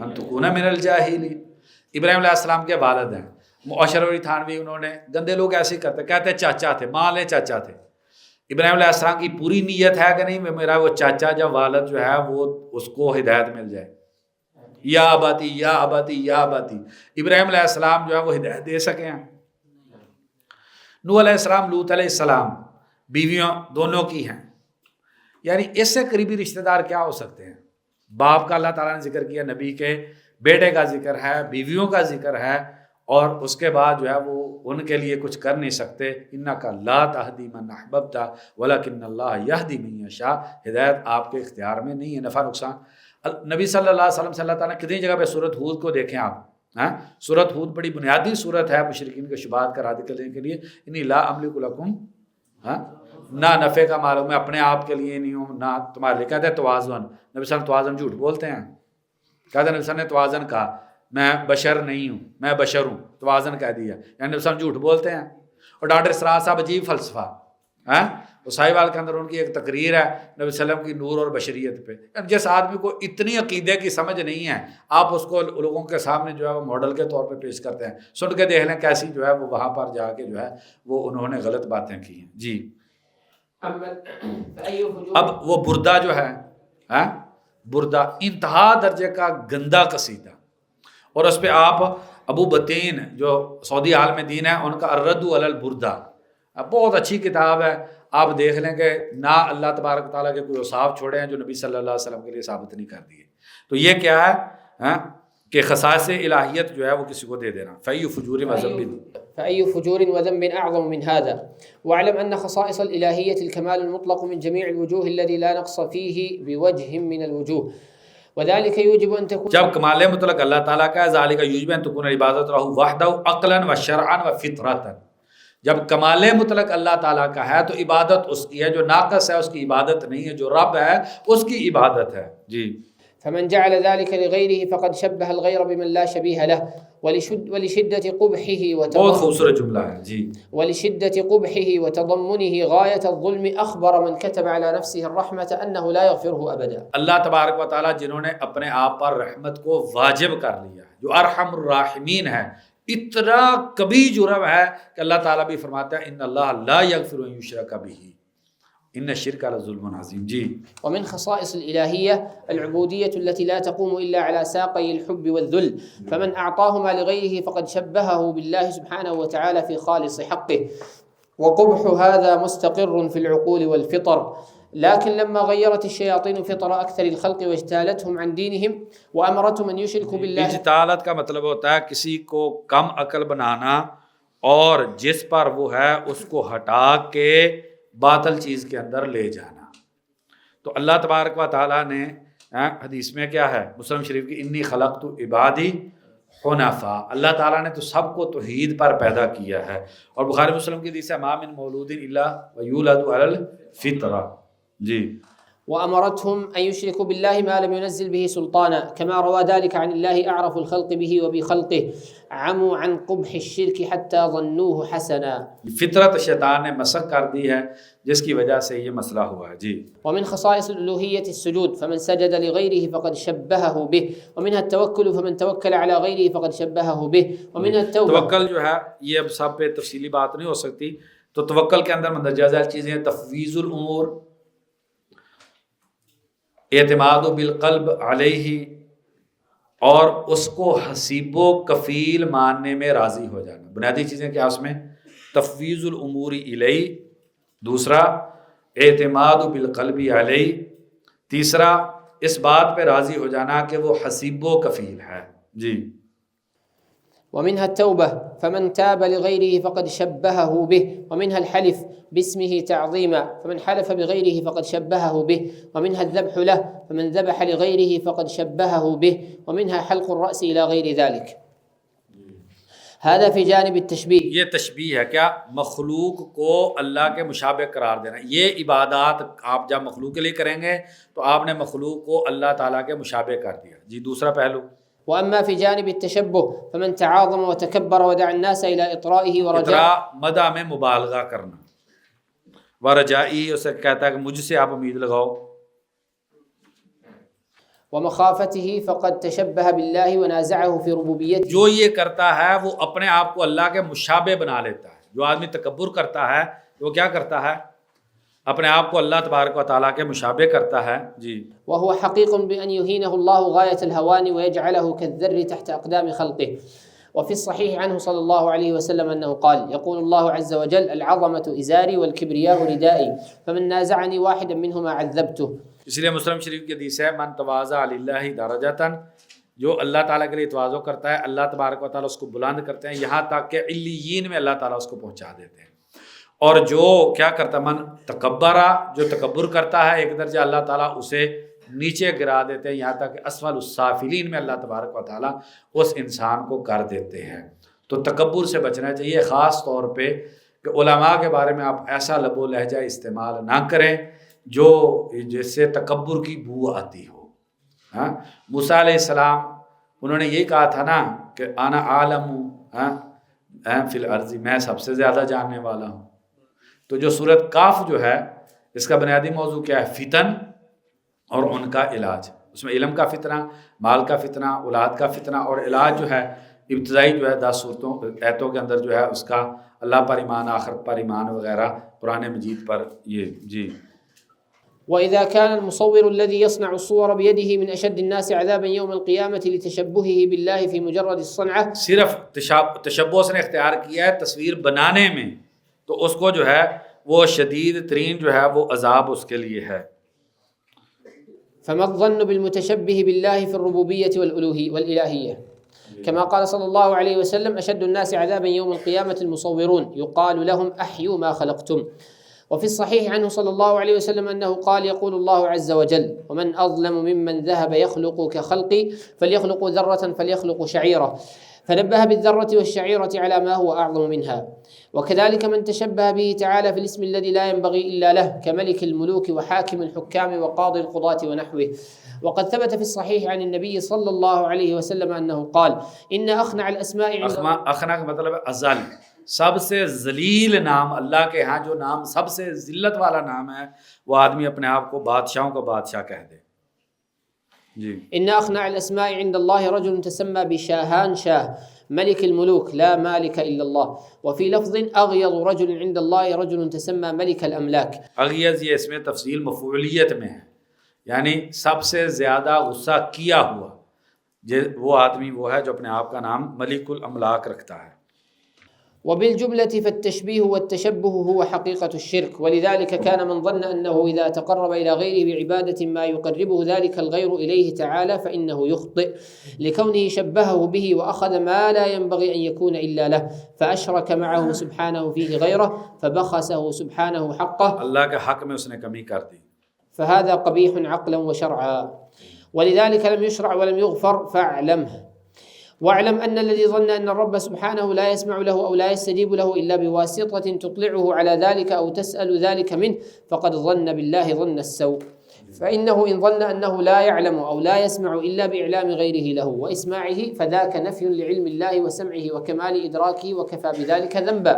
أَن تَكُونَ مِنَ الْجَاهِلِينَ. ابراہیم علیہ السلام کے والد ہیں معاشروی تھانوی. انہوں نے گندے لوگ ایسے ہی کرتے، کہتے ہیں چاچا تھے، ماں لے چاچا تھے. ابراہیم علیہ السلام کی پوری نیت ہے کہ نہیں میرا وہ چاچا یا والد جو ہے وہ اس کو ہدایت مل جائے. یا اباتی یا اباتی یا اباتی. ابراہیم علیہ السلام جو ہے وہ ہدایت دے سکے ہیں. نوح علیہ السلام، لوط علیہ السلام بیویوں دونوں کی ہیں. یعنی اس سے قریبی رشتہ دار کیا ہو سکتے ہیں؟ باپ کا اللہ تعالیٰ نے ذکر کیا، نبی کے بیٹے کا ذکر ہے، بیویوں کا ذکر ہے، اور اس کے بعد جو ہے وہ ان کے لیے کچھ کر نہیں سکتے. انکا لا تہدی من احببت ولکن اللہ یہدی من یشاء. ہدایت آپ کے اختیار میں نہیں ہے، نفع نقصان. نبی صلی اللہ علیہ وسلم سے اللہ تعالیٰ نے کتنی جگہ پہ سورۃ ہود کو دیکھیں آپ. سورۃ ہود بڑی بنیادی سورت ہے مشرکین کے شبہات کا رد کرنے کے لیے. انی لا املک لکم، نہ نفع کا مالک میں اپنے آپ کے لیے نہیں ہوں نہ تمہارے لیے. کہتے ہیں توازن، نبی صلی اللہ علیہ وسلم توازن جھوٹ بولتے ہیں. کہتے ہیں نبی صلی اللہ علیہ وسلم نے توازن کہا، میں بشر نہیں ہوں، میں بشر ہوں، توازن کہہ دیا. یعنی نبی صلی اللہ علیہ وسلم جھوٹ بولتے ہیں. اور ڈاکٹر اسرار صاحب عجیب فلسفہ ساہیوال کے اندر ان کی ایک تقریر ہے نبی صلی اللہ علیہ وسلم کی نور اور بشریت پہ. جس آدمی کو اتنی عقیدے کی سمجھ نہیں ہے، آپ اس کو لوگوں کے سامنے جو ہے وہ ماڈل کے طور پہ پیش کرتے ہیں. سن کے دیکھ لیں کیسی جو ہے وہ وہاں پر جا کے جو ہے وہ انہوں نے غلط باتیں کی ہیں. جی اب وہ بردہ جو ہے بردہ انتہا درجے کا گندا قصیدہ، اور اس پہ آپ ابو بطین جو سعودی عالم دین ہے ان کا الرد علی البردہ بہت اچھی کتاب ہے. آپ دیکھ لیں کہ نہ اللہ تبارک تعالیٰ کے کوئی اوصاف چھوڑے ہیں جو نبی صلی اللہ علیہ وسلم کے لیے ثابت نہیں کر دیے. تو یہ کیا ہے کہ خصائص الہیت جو ہے وہ کسی کو دے دینا. فَأَيُّ فُجُورٍ وَذَنبٍ فأي فجور وذنب أعظم من هذا. واعلم أن خصائص الإلهية الكمال المطلق من جميع الوجوه الذي لا نقص فيه بوجه من الوجوه، وذلك يوجب أن تكون. جب کمال مطلق اللہ تعالیٰ کا ہے، ذالک یوجب ان تکون عبادت رہو وحدہ عقلا و شرعا و فطرتا. جب کمال مطلق اللہ تعالیٰ کا ہے تو عبادت اس کی ہے، جو ناقص ہے اس کی عبادت نہیں ہے، جو رب ہے اس کی عبادت ہے. جی فمن جعل ذلك لغيره فقد شبه الغير بمن لا شبيه له ولشدة قبحه بہت خوبصورت جملہ ہے. جی ولشدة قبحه وتضمنه غاية الظلم أخبر من كتب على نفسه الرحمة أنه لا يغفره أبدا. اللہ تبارک و تعالیٰ جنہوں نے اپنے آپ پر رحمت کو واجب کر لیا، جو ارحم الراحمین ہے، اتنا کبھی جرم ہے کہ اللہ تعالیٰ بھی فرماتا ہے ان اللہ لا یغفر ان یشرک بہ ان الشرک لظلم عظیم. جی ومن خصائص الإلهية العبودية التي لا تقوم إلا على ساقي الحب والذل، فمن أعطاهما لغيره فقد شبهه بالله سبحانه وتعالى في خالص حقه، وقبح هذا مستقر في العقول والفطر. لكن لما غيرت الشياطين فطر أكثر الخلق واجتالتهم عن دينهم وأمرتهم أن يشركوا بالله. اجتالت کا مطلب ہوتا ہے کسی کو کم عقل بنانا اور جس پر وہ ہے اس کو ہٹا کے باطل چیز کے اندر لے جانا. تو اللہ تبارک و تعالیٰ نے حدیث میں کیا ہے مسلم شریف کی، انی خلقت عبادی حنفاء. اللہ تعالیٰ نے تو سب کو توحید پر پیدا کیا ہے. اور بخاری مسلم کی حدیث ہے ما من مولود الا ویولد علی الفطرہ. جی وأمرتهم أن يشركوا بالله ما لم ينزل به سلطانا كما روى ذلك عن الله أعرف الخلق به وبخلقه عموا عن قبح الشرك حتى ظنوه حسنا. فطرت شیطان نے مسخ کر دی ہے جس کی وجہ سے یہ مسئلہ ہوا ہے. جی ومن خصائص الألوهية السجود، فمن سجد لغيره فقد شبهه به. ومنها التوكل، فمن توكل على غيره فقد شبهه به. ومنها التوبة. توکل جو ہے یہ اب سب پہ تفصیلی بات نہیں ہو سکتی. تو توکل کے اندر مندرجہ ذیل چیزیں ہیں تفویض الامور، اعتماد بالقلب علیہ، اور اس کو حسیب و کفیل ماننے میں راضی ہو جانا. بنیادی چیزیں کیا اس میں تفویض الامور الیہ، دوسرا اعتماد بالقلب علیہ، تیسرا اس بات پہ راضی ہو جانا کہ وہ حسیب و کفیل ہے. جی. ومنها التوبة فمن تاب لغيره فقد شبهه به، ومنها الحلف باسمه تعظيما فمن حلف بغيره فقد شبهه به، ومنها الذبح له فمن ذبح لغيره فقد شبهه به، ومنها حلق الرأس إلى غير ذلك. هذا في جانب التشبيه. یہ تشبیہ ہے کیا؟ مخلوق کو اللہ کے مشابہ قرار دینا. یہ عبادات آپ جب مخلوق کے لیے کریں گے تو آپ نے مخلوق کو اللہ تعالیٰ کے مشابہ کر دیا. جی. دوسرا پہلو. وأما في جانب التشبه فمن تعاظم وتكبر ودعا الناس إلى إطرائه ورجاء، مدح میں مبالغہ کرنا، ورجائی اسے کہتا ہے کہ مجھ سے آپ امید لگاؤ، ومخافته فقد تشبه بالله ونازعه في ربوبيته. جو یہ کرتا ہے وہ اپنے آپ کو اللہ کے مشابہ بنا لیتا ہے. جو آدمی تکبر کرتا ہے وہ کیا کرتا ہے؟ اپنے آپ کو اللہ تبارک و تعالیٰ کے مشابہ کرتا ہے. جی. وهو حقيق بأن يهينه الله غاية الهوان ويجعله كالذر تحت أقدام خلقه. وفي الصحيح عنه صلى الله عليه وسلم أنه قال: يقول الله عز وجل: العظمة إزاري والكبرياء ردائي فمن نازعني واحدا منهما عذبته. اس لیے مسلم شریف کی حدیث ہے من تواضع للہ درجۃ، جو اللہ تعالیٰ کے لیے تواضع کرتا ہے اللہ تبارک و تعالیٰ اس کو بلند کرتے ہیں یہاں تک کہ علیین میں اللہ تعالیٰ اس کو پہنچا دیتے ہیں. اور جو کیا کرتا من تکبرہ، جو تکبر کرتا ہے ایک درجہ اللہ تعالیٰ اسے نیچے گرا دیتے ہیں یہاں تک کہ اسفل السافلین میں اللہ تبارک و تعالیٰ اس انسان کو کر دیتے ہیں. تو تکبر سے بچنا چاہیے، خاص طور پہ کہ علماء کے بارے میں آپ ایسا لب و لہجہ استعمال نہ کریں جو جس سے تکبر کی بو آتی ہو. ہاں. موسیٰ علیہ السلام انہوں نے یہی کہا تھا نا کہ انا عالم فی الارض، میں سب سے زیادہ جاننے والا ہوں. تو جو سورۃ کاف جو ہے اس کا بنیادی موضوع کیا ہے؟ فتن اور ان کا علاج. اس میں علم کا فتنہ، مال کا فتنہ، اولاد کا فتنہ، اور علاج جو ہے ابتدائی جو ہے 10 صورتوں ایتوں کے اندر جو ہے اس کا اللہ پر ایمان، آخرت پر ایمان وغیرہ، قرآن مجید پر یہ. جی. وإذا كان المصور الذي يصنع الصور بيده من أشد الناس عذابا يوم القيامة لتشبهه بالله في مجرد الصنعة، صرف تشبہ اس نے اختیار کیا ہے تصویر بنانے میں، تو اس کو جو ہے وہ شدید ترین جو ہے وہ عذاب اس کے لیے ہے. فما الظن بالمتشبه بالله في الربوبية والإلهية؟ كما قال صلى الله عليه وسلم: أشد الناس عذابا يوم القيامة المصورون يقال لهم أحيوا ما خلقتم. وفي الصحيح عنه صلى الله عليه وسلم أنه قال: يقول الله عز وجل: ومن أظلم ممن ذهب يخلق كخلقي فليخلق ذرة فليخلق شعيرة، فنبه بالذرة والشعيرة على ما هو أعظم منها. وكذلك من تشبه به تعالى في الاسم الذي لا ينبغي إلا له كملك الملوك وحاكم الحكام وقاضي القضاة ونحوه. وقد ثبت في الصحيح عن النبي صلى الله عليه وسلم أنه قال: إن أخنع الأسماء عند اخنع کا مطلب ہے ازل، سب سے ذلیل نام اللہ کے ہاں جو نام سب سے ذلت والا نام ہے وہ آدمی اپنے آپ کو بادشاہوں کا بادشاہ کہہ دے. جی. إن أخنع الأسماء عند الله رجل تسمى بشاهان شاه ملك الملوك لا مالك إلا الله. وفي لفظ أغيض رجل عند الله رجل تسمى ملك الأملاك. اغیظ یہ اس میں تفصیل مفعولیت میں ہے، یعنی سب سے زیادہ غصہ کیا ہوا وہ آدمی وہ ہے جو اپنے آپ کا نام ملک الاملاک رکھتا ہے. وبالجملة فالتشبيه والتشبه هو حقيقة الشرك، ولذلك كان من ظن أنه إذا تقرب إلى غيره بعبادة ما يقربه ذلك الغير إليه تعالى فإنه يخطئ لكونه شبهه به وأخذ ما لا ينبغي أن يكون إلا له، فأشرك معه سبحانه فيه غيره فبخسه سبحانه حقه. اللہ کے حق میں اس نے کمی کر دی. فهذا قبيح عقلا وشرعا، ولذلك لم يشرع ولم يغفر فاعلمه. واعلم أن الذي ظن أن الرب سبحانه لا يسمع له أو لا يستجيب له إلا بواسطة تطلعه على ذلك أو تسأل ذلك منه فقد ظن بالله ظن السوء. فإنه إن ظن أنه لا يعلم أو لا يسمع إلا بإعلام غيره له وإسماعه فذاك نفي لعلم الله وسمعه وكمال إدراكه وكفى بذلك ذنبا.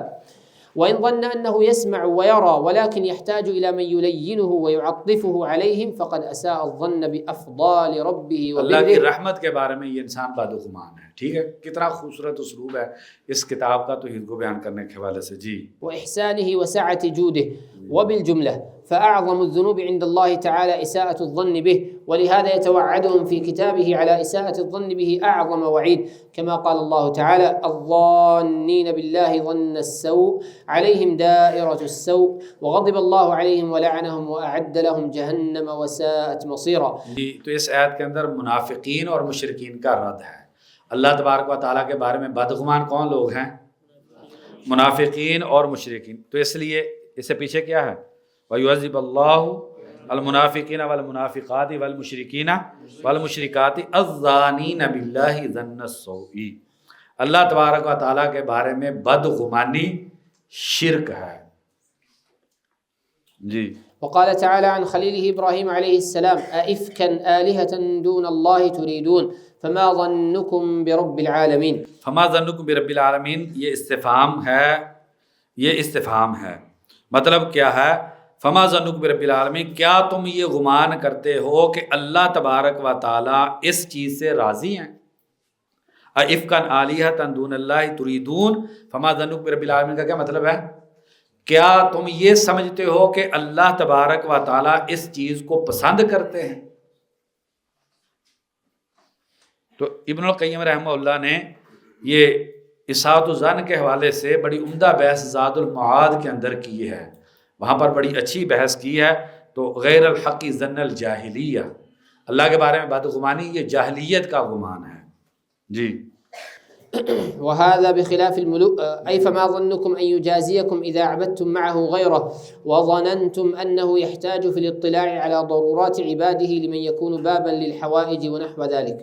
وإن ظن أنه يسمع ويرى ولكن يحتاج إلى من يلينه ويعطفه عليهم فقد أساء الظن بأفضال ربه وبره. اللہ کی رحمت کے بارے میں یہ انسان بدگمان ہے. ٹھیک ہے، کتنا خوبصورت اسلوب ہے اس کتاب کا توحید کو بیان کرنے کے حوالے سے. جی. وإحسانه وسعة جوده. وبالجملة فأعظم الذنوب عند الله تعالى إساءة الظن به، ولهذا يتوعدهم في كتابه على إساءة الظن به أعظم وعيد، كما قال الله تعالى: الظانين بالله ظن السوء عليهم دائرة السوء وغضب الله عليهم ولعنهم وأعد لهم جهنم وساءت مصيرا. تو اس آیت کے اندر منافقین اور مشرکین کا رد ہے. اللہ تبارک و تعالیٰ کے بارے میں بدگمان کون لوگ ہیں؟ منافقین اور مشرکین. تو اس لیے اس سے پیچھے کیا ہے؟ وَيُعَذِّبَ اللَّهُ الْمُنَافِقِينَ وَالْمُنَافِقَاتِ وَالْمُشْرِكِينَ وَالْمُشْرِكَاتِ الظَّانِينَ بِاللَّهِ ظَنَّ السَّوْءِ. اللہ تبارک و تعالیٰ کے بارے میں بدگمانی شرک ہے. جی. وقال تعالى عن خليله إبراهيم عليه السلام: أئفكا آلهة دون الله تريدون فما ظنكم برب العالمين. فما ظنكم برب العالمین یہ استفہام ہے. مطلب کیا ہے؟ فما ظنكم برب العالمین، کیا تم یہ گمان کرتے ہو کہ اللہ تبارک و تعالیٰ اس چیز سے راضی ہیں؟ أئفكا آلهة دون الله تريدون فما ظنكم برب العالمین کا کیا مطلب ہے؟ کیا تم یہ سمجھتے ہو کہ اللہ تبارک و تعالیٰ اس چیز کو پسند کرتے ہیں؟ تو ابن القیم رحمہ اللہ نے یہ اساءۃ الظن کے حوالے سے بڑی عمدہ بحث زاد المعاد کے اندر کی ہے. وہاں پر بڑی اچھی بحث کی ہے. تو غیر الحق ظن الجاہلیہ، اللہ کے بارے میں بدگمانی یہ جاہلیت کا گمان ہے. جی. وهذا بخلاف الملوك، أي فما ظنكم أن يجازيكم إذا عبدتم معه غيره وظننتم أنه يحتاج في الاطلاع على ضرورات عباده لمن يكون بابا للحوائج ونحو ذلك.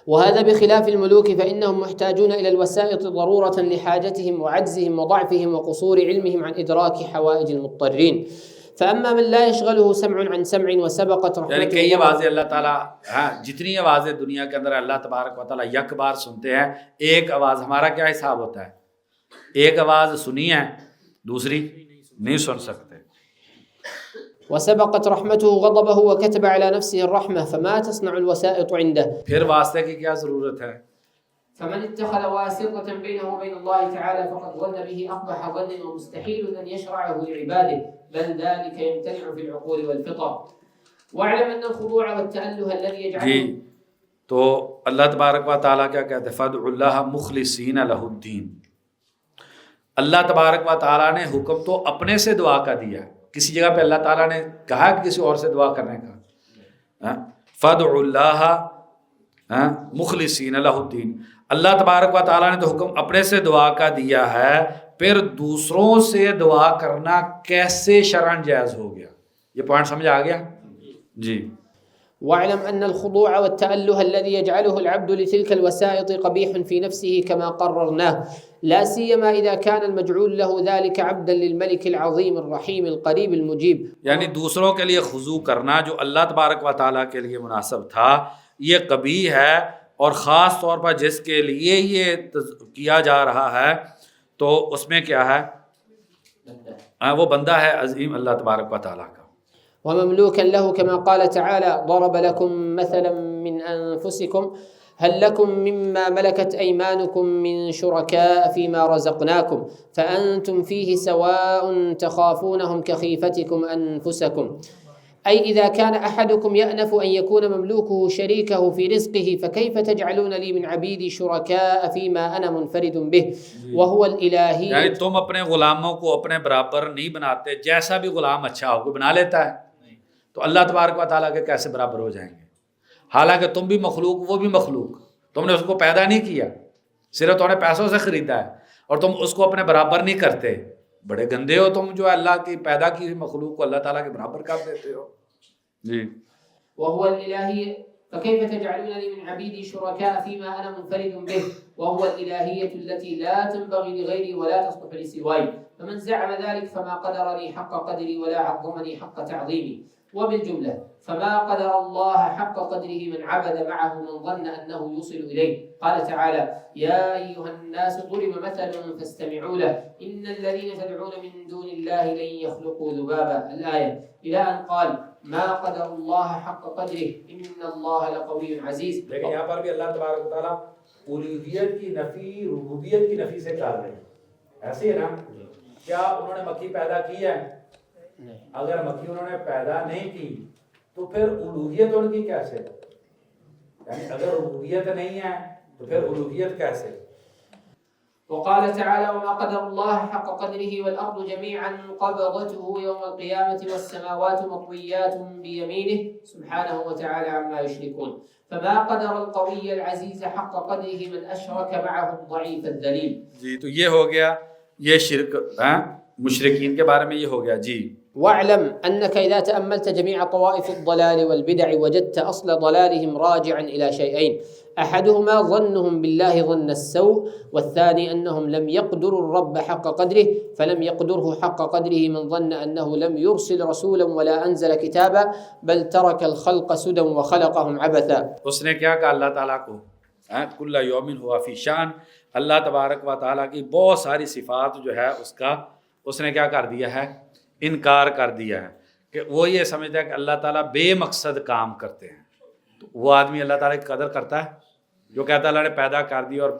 وهذا بخلاف الملوك فإنهم محتاجون إلى الوسائط ضرورة لحاجتهم وعجزهم وضعفهم وقصور علمهم عن إدراك حوائج المضطرين. فأما من لا يشغله سمع عن سمع وسبقت رحمته. یعنی کئی آوازیں اللہ تعالیٰ، جتنی آوازیں دنیا کے اندر اللہ تبارک و تعالیٰ یک بار سنتے ہیں. ایک آواز ہمارا کیا حساب ہوتا ہے؟ ایک آواز سنی ہے، دوسری نہیں سن سکتے. وسبقت رحمته غضبه وكتب على نفسه الرحمة فما تصنع الوسائط عنده. پھر واسطے کی کیا ضرورت ہے؟ فمن اتخذ واسطة بينه وبين الله تعالى فقد ظن به أقبح ظن ومستحيل أن يشرعه لعباده، بل ذلك يمتنع في العقول والفطر. واعلم أن الخضوع والتأله الذي يجعله. جی. تو اللہ تبارک و تعالیٰ کیا کہتے ہیں؟ فادعوا اللہ مخلصین لہ الدین. اللہ تبارک و تعالیٰ نے حکم تو اپنے سے دعا کا دیا ہے. کسی جگہ پہ اللہ تعالیٰ نے کہا کہ کسی اور سے دعا کرنے کا. فادعوا اللہ مخلصین لہ الدین. اللہ تبارک و تعالیٰ نے تو حکم اپنے سے دعا کا دیا ہے، پھر دوسروں سے دعا کرنا کیسے شرعاً جائز ہو گیا؟ یہ پوائنٹ سمجھ آ گیا؟ جی. واعلم أن الخضوع والتأله الذي يجعله العبد لتلك الوسائط قبيح في نفسه كما قررناه، لا سيما إذا كان المجعول له ذلك عبدا للملك العظيم الرحيم القريب المجيب. یعنی دوسروں کے لیے خضوع کرنا جو اللہ تبارک و تعالیٰ کے لیے مناسب تھا یہ قبیح ہے، اور خاص طور پر جس کے لیے یہ کیا جا رہا ہے تو اس میں کیا ہے؟ وہ بندہ ہے عظیم اللہ تبارک و تعالیٰ کا. ومملوكا له كما قال تعالى: ضرب لكم مثلا من أنفسكم هل لكم مما ملكت أيمانكم من شركاء فيما رزقناكم فأنتم فيه سواء تخافونهم كخيفتكم أنفسكم. أي إذا كان أحدكم يأنف أن يكون مملوكه شريكه في رزقه فكيف تجعلون لي من عبيدي شركاء فيما أنا منفرد به وهو الإلهي. یعنی تم اپنے غلاموں کو اپنے برابر نہیں بناتے. جیسا بھی غلام اچھا ہو کوئی بنا لیتا ہے، تو اللہ تبارک و تعالیٰ کے کیسے برابر ہو جائیں گے؟ حالانکہ تم بھی مخلوق، وہ بھی مخلوق. تم نے اس کو پیدا نہیں کیا، صرف تم نے پیسوں سے خریدا ہے، اور تم اس کو اپنے برابر نہیں کرتے. بڑے گندے ہو تم جو اللہ کی پیدا کی ہوئی مخلوق کو اللہ تعالیٰ کے برابر کر دیتے ہو. جی. وهو الإلهي فكيف تجعلون لي من عبيدي شركاء فيما أنا منفرد به وهو الإلهية التي لا تنبغي لغيري ولا تصلح لسواي. فمن زعم ذلك فما قدرني حق قدري ولا عظمني حق تعظيمي. وبالجملة فما قدر الله حق قدره من عبد معه من ظن أنه يوصل إليه. قال تعالى: يا أيها الناس ضرب مثل فاستمعوا له إن الذين تدعون من دون الله لن يخلقوا ذبابا. الآية إلى أن قال: ما قدر الله حق قدره إن الله لقوي عزيز. لیکن یہاں پر بھی اللہ تبارک و تعالیٰ الوہیت کی نفی ربوبیت کی نفی سے کر رہے ہیں. ایسے ہے نا؟ کیا انہوں نے مکھی پیدا کی ہے؟ اگر مکھی انہوں نے پیدا نہیں کی تو پھر الوہیت ان کی کیسے؟ یعنی اگر ربوبیت نہیں ہے تو پھر الوہیت کیسے؟ وقال تعالى وما قدر الله حق قدره والأرض جميعا قبضته يوم القيامة والسماوات مطويات بيمينه سبحانه وتعالى عما يشركون فما قدر القوي العزيز حق قدره من أشرك معه الضعيف الذليل. جی تو یہ ہو گیا یہ شرک مشرکین کے بارے میں یہ ہو گیا. جی واعلم أنك إذا تأملت جميع طوائف الضلال والبدع وجدت أصل ضلالهم راجعا إلى شيئين أحدهما ظنهم بالله ظن السوء والثاني أنهم لم يقدروا الرب حق قدره فلم يقدره حق قدره من ظن أنه لم يرسل رسولا ولا أنزل كتابا بل ترك الخلق سدى وخلقهم عبثا. اس نے کیا کہا اللہ تعالیٰ کو کل یوم ہوا فی شان. اللہ تبارک و تعالیٰ کی بہت ساری صفات جو ہے اس نے کیا کر دیا ہے؟ انکار کر دیا ہے کہ وہ یہ سمجھتا ہے کہ اللہ تعالیٰ بے مقصد کام کرتے ہیں. تو وہ آدمی اللہ تعالیٰ کی قدر کرتا ہے جو کہتا ہے اللہ نے پیدا کر دی اور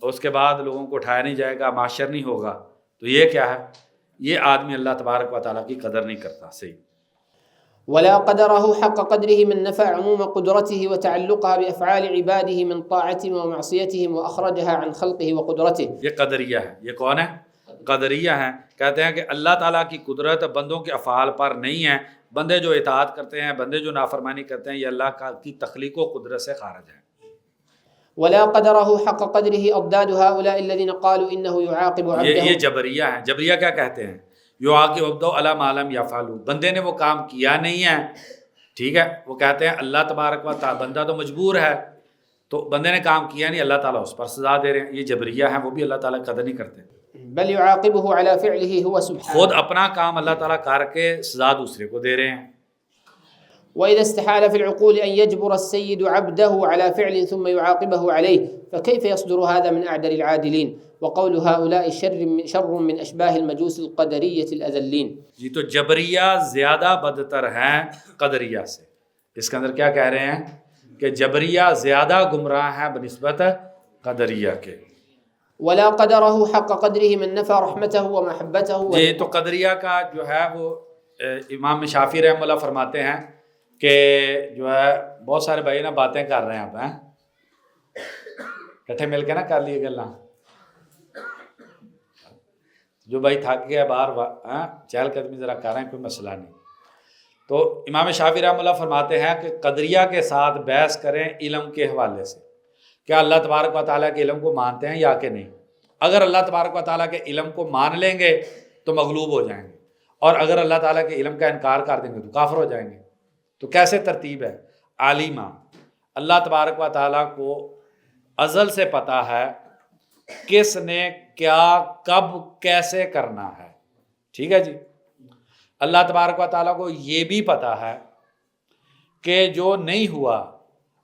اس کے بعد لوگوں کو اٹھایا نہیں جائے گا، معاشر نہیں ہوگا. تو یہ کیا ہے؟ یہ آدمی اللہ تبارک و تعالیٰ کی قدر نہیں کرتا. صحیح. ولا قدره حق قدره من نفى عموم قدرته وتعلقها بأفعال عباده من طاعتهم ومعصيتهم وأخرجها عن خلقه وقدرته. یہ قدریہ ہے. یہ کون ہے؟ قدریہ ہیں. کہتے ہیں کہ اللہ تعالیٰ کی قدرت بندوں کے افعال پر نہیں ہے. بندے جو اطاعت کرتے ہیں، بندے جو نافرمانی کرتے ہیں، یہ اللہ کی تخلیق و قدرت سے خارج ہے. ولا قدره حق قدره اضداد هؤلاء الذين قالوا انه يعاقب عبده. یہ جبریہ ہیں. جبریہ کیا کہتے ہیں؟ يعاقب عبده على ما لم يفعل. بندے نے وہ کام کیا نہیں ہے، ٹھیک ہے، وہ کہتے ہیں اللہ تبارک و تعالی بندہ تو مجبور ہے، تو بندے نے کام کیا نہیں، اللہ تعالیٰ اس پر سزا دے رہے ہیں. یہ جبریہ ہیں، وہ بھی اللہ تعالیٰ قدر نہیں کرتے. بل يعاقبه على فعله هو سبحانه. خود اپنا کام اللہ تعالیٰ کر کے سزا دوسرے کو دے رہے ہیں. وإذا استحال في العقول أن يجبر السيد عبده على فعل ثم يعاقبه عليه فكيف يصدر هذا من أعدل العادلين وقول هؤلاء شر من أشباه المجوس القدرية الأذلين. جی تو جبریہ زیادہ بدتر ہیں قدریہ سے. اس کے اندر کیا کہہ رہے ہیں کہ جبریہ زیادہ گمراہ ہیں بنسبت قدریہ کے. ولا قدره حق قدره من نفى رحمته ومحبته. جی تو قدریہ کا جو ہے وہ امام شافعی رحمہ اللہ فرماتے ہیں کہ جو ہے بہت سارے بھائی نا باتیں کر رہے ہیں اب کٹھے مل کے نا کر لیے گلا. جو بھائی تھک گیا باہر چہل قدمی ذرا کر رہے ہیں، کوئی مسئلہ نہیں. تو امام شافعی رحمہ اللہ فرماتے ہیں کہ قدریہ کے ساتھ بحث کریں علم کے حوالے سے. کیا اللہ تبارک و تعالیٰ کے علم کو مانتے ہیں یا کہ نہیں؟ اگر اللہ تبارک و تعالیٰ کے علم کو مان لیں گے تو مغلوب ہو جائیں گے، اور اگر اللہ تعالیٰ کے علم کا انکار کر دیں گے تو کافر ہو جائیں گے. تو کیسے ترتیب ہے؟ عالمہ اللہ تبارک و تعالیٰ کو ازل سے پتہ ہے کس نے کیا کب کیسے کرنا ہے، ٹھیک ہے جی. اللہ تبارک و تعالیٰ کو یہ بھی پتہ ہے کہ جو نہیں ہوا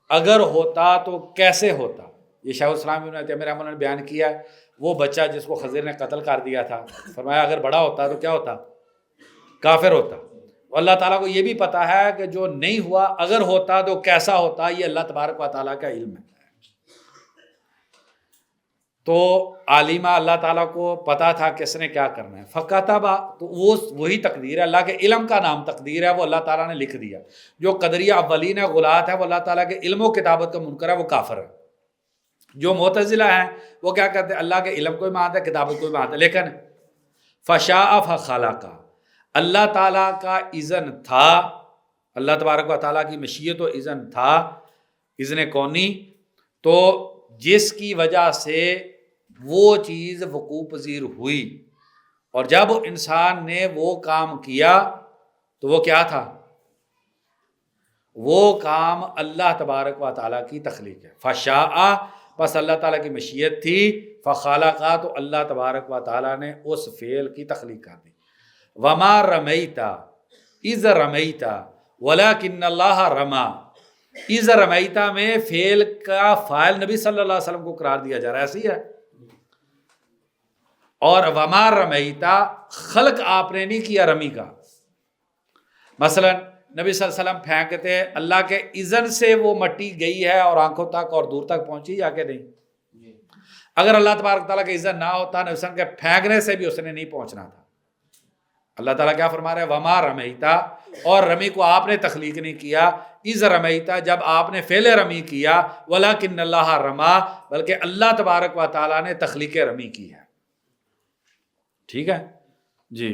اگر ہوتا تو کیسے ہوتا. یہ شیخ الاسلام ابن تیمیہ رحمہ اللہ نے بیان کیا. وہ بچہ جس کو خضر نے قتل کر دیا تھا، فرمایا اگر بڑا ہوتا تو کیا ہوتا؟ کافر ہوتا. اللہ تعالیٰ کو یہ بھی پتہ ہے کہ جو نہیں ہوا اگر ہوتا تو کیسا ہوتا. یہ اللہ تبارک و تعالیٰ کا علم ہے. تو عالمہ اللہ تعالیٰ کو پتہ تھا کس نے کیا کرنا ہے. فکتبہ تو وہی تقدیر ہے، اللہ کے علم کا نام تقدیر ہے، وہ اللہ تعالیٰ نے لکھ دیا. جو قدریہ اولین ہے غلات ہے، وہ اللہ تعالیٰ کے علم و کتابت کا منکر ہے، وہ کافر ہے. جو معتزلہ ہیں وہ کیا کہتے ہیں؟ اللہ کے علم کو بھی مانتے ہیں، کتابت کو بھی مانتے ہیں، لیکن فشاء فخلق، اللہ تعالیٰ کا اذن تھا، اللہ تبارک و تعالیٰ کی مشیت و اذن تھا، اذن کونی، تو جس کی وجہ سے وہ چیز وقوع پذیر ہوئی. اور جب انسان نے وہ کام کیا تو وہ کیا تھا؟ وہ کام اللہ تبارک و تعالیٰ کی تخلیق ہے. فشاء بس اللہ تعالیٰ کی مشیت تھی، فخلقا تو اللہ تبارک و تعالیٰ نے اس فعل کی تخلیق کر دی. وما رمیتا اذ رمیتا ولکن اللہ رما. اذ رمیتا میں فعل کا فاعل نبی صلی اللہ علیہ وسلم کو قرار دیا جا رہا ہے، ایسی ہے. اور وما رمیتا خلق آپ نے نہیں کیا رمی کا. مثلا نبی صلی اللہ علیہ وسلم پھینکتے، اللہ کے اذن سے وہ مٹی گئی ہے اور آنکھوں تک اور دور تک پہنچی یا کہ نہیں؟ اگر اللہ تبارک تعالیٰ کا اذن نہ ہوتا، نبی صلی اللہ علیہ وسلم کے پھینکنے سے بھی اس نے نہیں پہنچنا تھا. اللہ تعالیٰ کیا فرما رہا ہے؟ وما رمیتا، اور رمی کو آپ نے تخلیق نہیں کیا، اذ رمیتا، جب آپ نے فعل رمی کیا، ولکن اللہ رما، بلکہ اللہ تبارک و تعالیٰ نے تخلیق رمی کی ہے. ٹھیک ہے جی.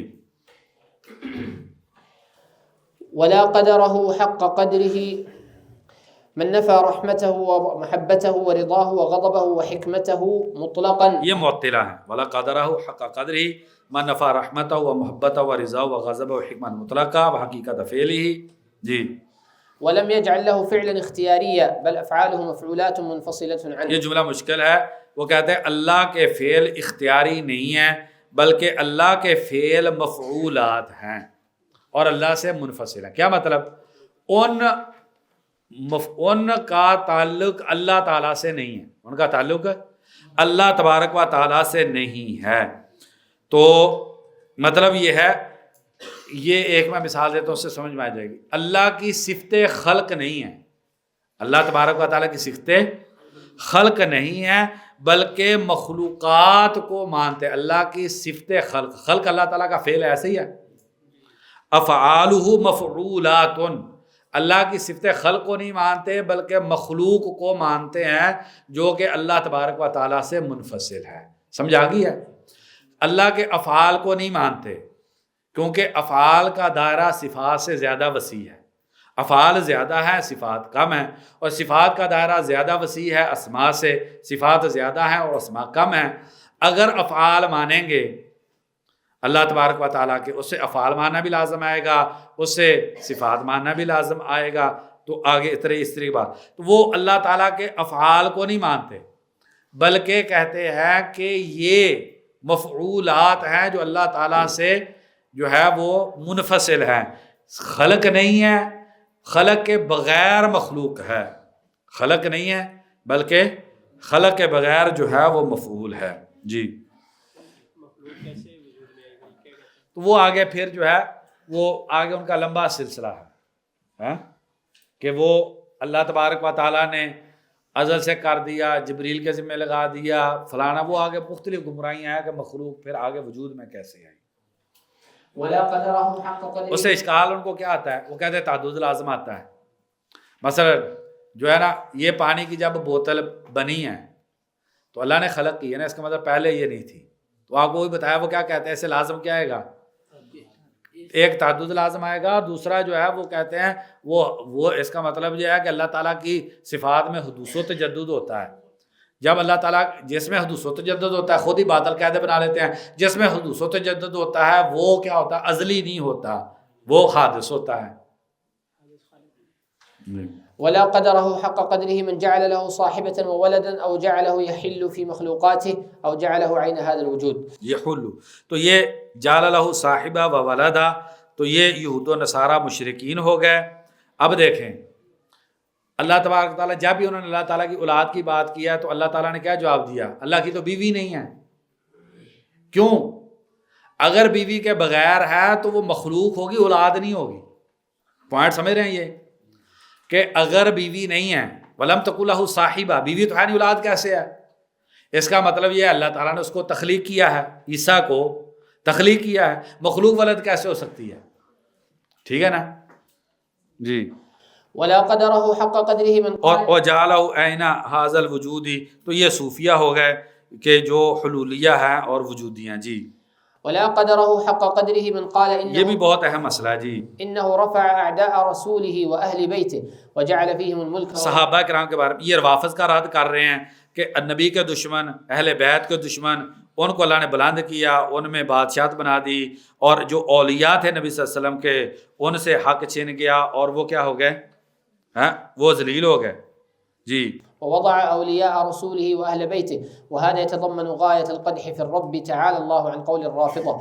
ولا قدره حق قدره من نفى رحمته ومحبته ورضاه وغضبه وحكمته مطلقا. یہ معطلہ ہیں. ولا قدرہ حق قدرہ من نفى رحمته ومحبته ورضاه وغضبه وحكمة مطلقا وحقیقت فعله. جی. ولم يجعل له فعلا اختياريا بل افعاله مفعولات منفصلة عنه. یہ جملہ مشکل ہے. وہ کہتے ہیں اللہ کے فعل اختیاری نہیں ہیں بلکہ اللہ کے فعل مفعولات ہیں اور اللہ سے منفصل ہیں. کیا مطلب؟ ان کا تعلق اللہ تعالیٰ سے نہیں ہے، ان کا تعلق اللہ تبارک و تعالیٰ سے نہیں ہے. تو مطلب یہ ہے، یہ ایک میں مثال دیتا ہوں، اس سے سمجھ میں آ جائے گی. اللہ کی صفت خلق نہیں ہے، اللہ تبارک و تعالیٰ کی صفت خلق نہیں ہے بلکہ مخلوقات کو مانتے. اللہ کی صفت خلق اللہ تعالیٰ کا فعل ایسے ہی ہے. افعالہ مفعولات، اللہ کی صفت خلق کو نہیں مانتے بلکہ مخلوق کو مانتے ہیں جو کہ اللہ تبارک و تعالیٰ سے منفصل ہے. سمجھ آ گئی ہے؟ اللہ کے افعال کو نہیں مانتے کیونکہ افعال کا دائرہ صفات سے زیادہ وسیع ہے. افعال زیادہ ہیں، صفات کم ہیں، اور صفات کا دائرہ زیادہ وسیع ہے اسماء سے، صفات زیادہ ہیں اور اسماء کم ہیں. اگر افعال مانیں گے اللہ تبارک و تعالیٰ کے، اس سے افعال ماننا بھی لازم آئے گا، اس سے صفات ماننا بھی لازم آئے گا. تو آگے اس طرح کی بات، تو وہ اللہ تعالیٰ کے افعال کو نہیں مانتے بلکہ کہتے ہیں کہ یہ مفعولات ہیں جو اللہ تعالیٰ سے جو ہے وہ منفصل ہیں. خلق نہیں ہے، خلق کے بغیر مخلوق ہے، خلق نہیں ہے بلکہ خلق کے بغیر جو ہے وہ مفعول ہے. جی. تو وہ آگے پھر جو ہے وہ آگے ان کا لمبا سلسلہ ہے کہ وہ اللہ تبارک و تعالیٰ نے ازل سے کر دیا، جبریل کے ذمہ لگا دیا فلانا، وہ آگے مختلف گمراہیاں ہیں کہ مخلوق پھر آگے وجود میں کیسے آئی. اس سے اشکال ان کو کیا آتا ہے؟ وہ کہتے ہیں تعدد لازم آتا ہے. مثلا جو ہے نا، یہ پانی کی جب بوتل بنی ہے تو اللہ نے خلق کی ہے نا، اس کا مطلب پہلے یہ نہیں تھی. تو آپ کو بھی بتایا وہ کیا کہتے ہیں، اس سے لازم کیا آئے گا؟ ایک تعدد لازم آئے گا. دوسرا جو ہے وہ کہتے ہیں وہ اس کا مطلب یہ ہے کہ اللہ تعالیٰ کی صفات میں حدوث و تجدد ہوتا ہے. جب اللہ تعالیٰ جس میں حدوث و تجدد ہوتا ہے، خود ہی باطل قاعدے بنا لیتے ہیں. جس میں حدوث و تجدد ہوتا ہے وہ کیا ہوتا ہے؟ ازلی نہیں ہوتا، وہ حادث ہوتا ہے. ولا قدره حق قدره من جعل له صاحبة وولدا أو جعله يحل في مخلوقاته أو جعله عين هذا الوجود. يحل، تو یہ جعل له صاحبہ و ولدا، تو یہ یہود و نصارہ مشرکین ہو گئے. اب دیکھیں اللہ تبارک تعالیٰ جب بھی انہوں نے اللہ تعالیٰ کی اولاد کی بات کیا تو اللہ تعالیٰ نے کیا جواب دیا؟ اللہ کی تو بیوی نہیں ہے. کیوں؟ اگر بیوی کے بغیر ہے تو وہ مخلوق ہوگی، اولاد نہیں ہوگی. پوائنٹ سمجھ رہے ہیں یہ کہ اگر بیوی نہیں ہے، ولم تکن لہ صاحبہ، بیوی تو ہے نہیں، اولاد کیسے ہے؟ اس کا مطلب یہ ہے اللہ تعالیٰ نے اس کو تخلیق کیا ہے، عیسیٰ کو تخلیق کیا ہے. مخلوق ولد کیسے ہو سکتی ہے؟ ٹھیک ہے نا جی. ولا قدره حق قدره من اور جعلہ عین ھذا الوجود، تو یہ صوفیہ ہو گئے کہ جو حلولیہ ہیں اور وجودی ہیں. جی. ولا قدره حق قدره من قال یہ بھی بہت اہم مسئلہ ہے. جی. انه رفع اعداء رسوله واهل بيته وجعل فيهم الملك. صحابہ کرام کے بارے میں یہ روافض کا رد کر رہے ہیں کہ نبی کے دشمن، اہل بیت کے دشمن، ان کو اللہ نے بلند کیا، ان میں بادشاہت بنا دی، اور جو اولیاء تھے نبی صلی اللہ علیہ وسلم کے ان سے حق چھن گیا اور وہ کیا ہو گئے؟ وہ ذلیل ہو گئے. جی. ووضع أولياء رسوله وأهل بيته وهذا يتضمن غاية القدح في الرب تعالى الله عن قول الرافضة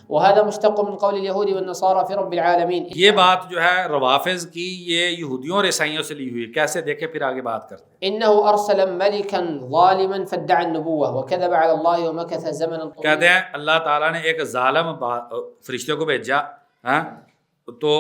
وهذا مشتق من قول اليهود والنصارى في رب العالمين. یہ بات جو ہے روافض کی یہ یہودیوں اور عیسائیوں سے لی ہوئی ہے. کیسے؟ دیکھیں پھر آگے بات کرتے ہیں. إنه أرسل ملكا ظالما فادعى النبوة وكذب على الله ومكث زمنا طويلا. کہتے ہیں اللہ تعالیٰ نے ایک ظالم فرشتے کو بھیجا تو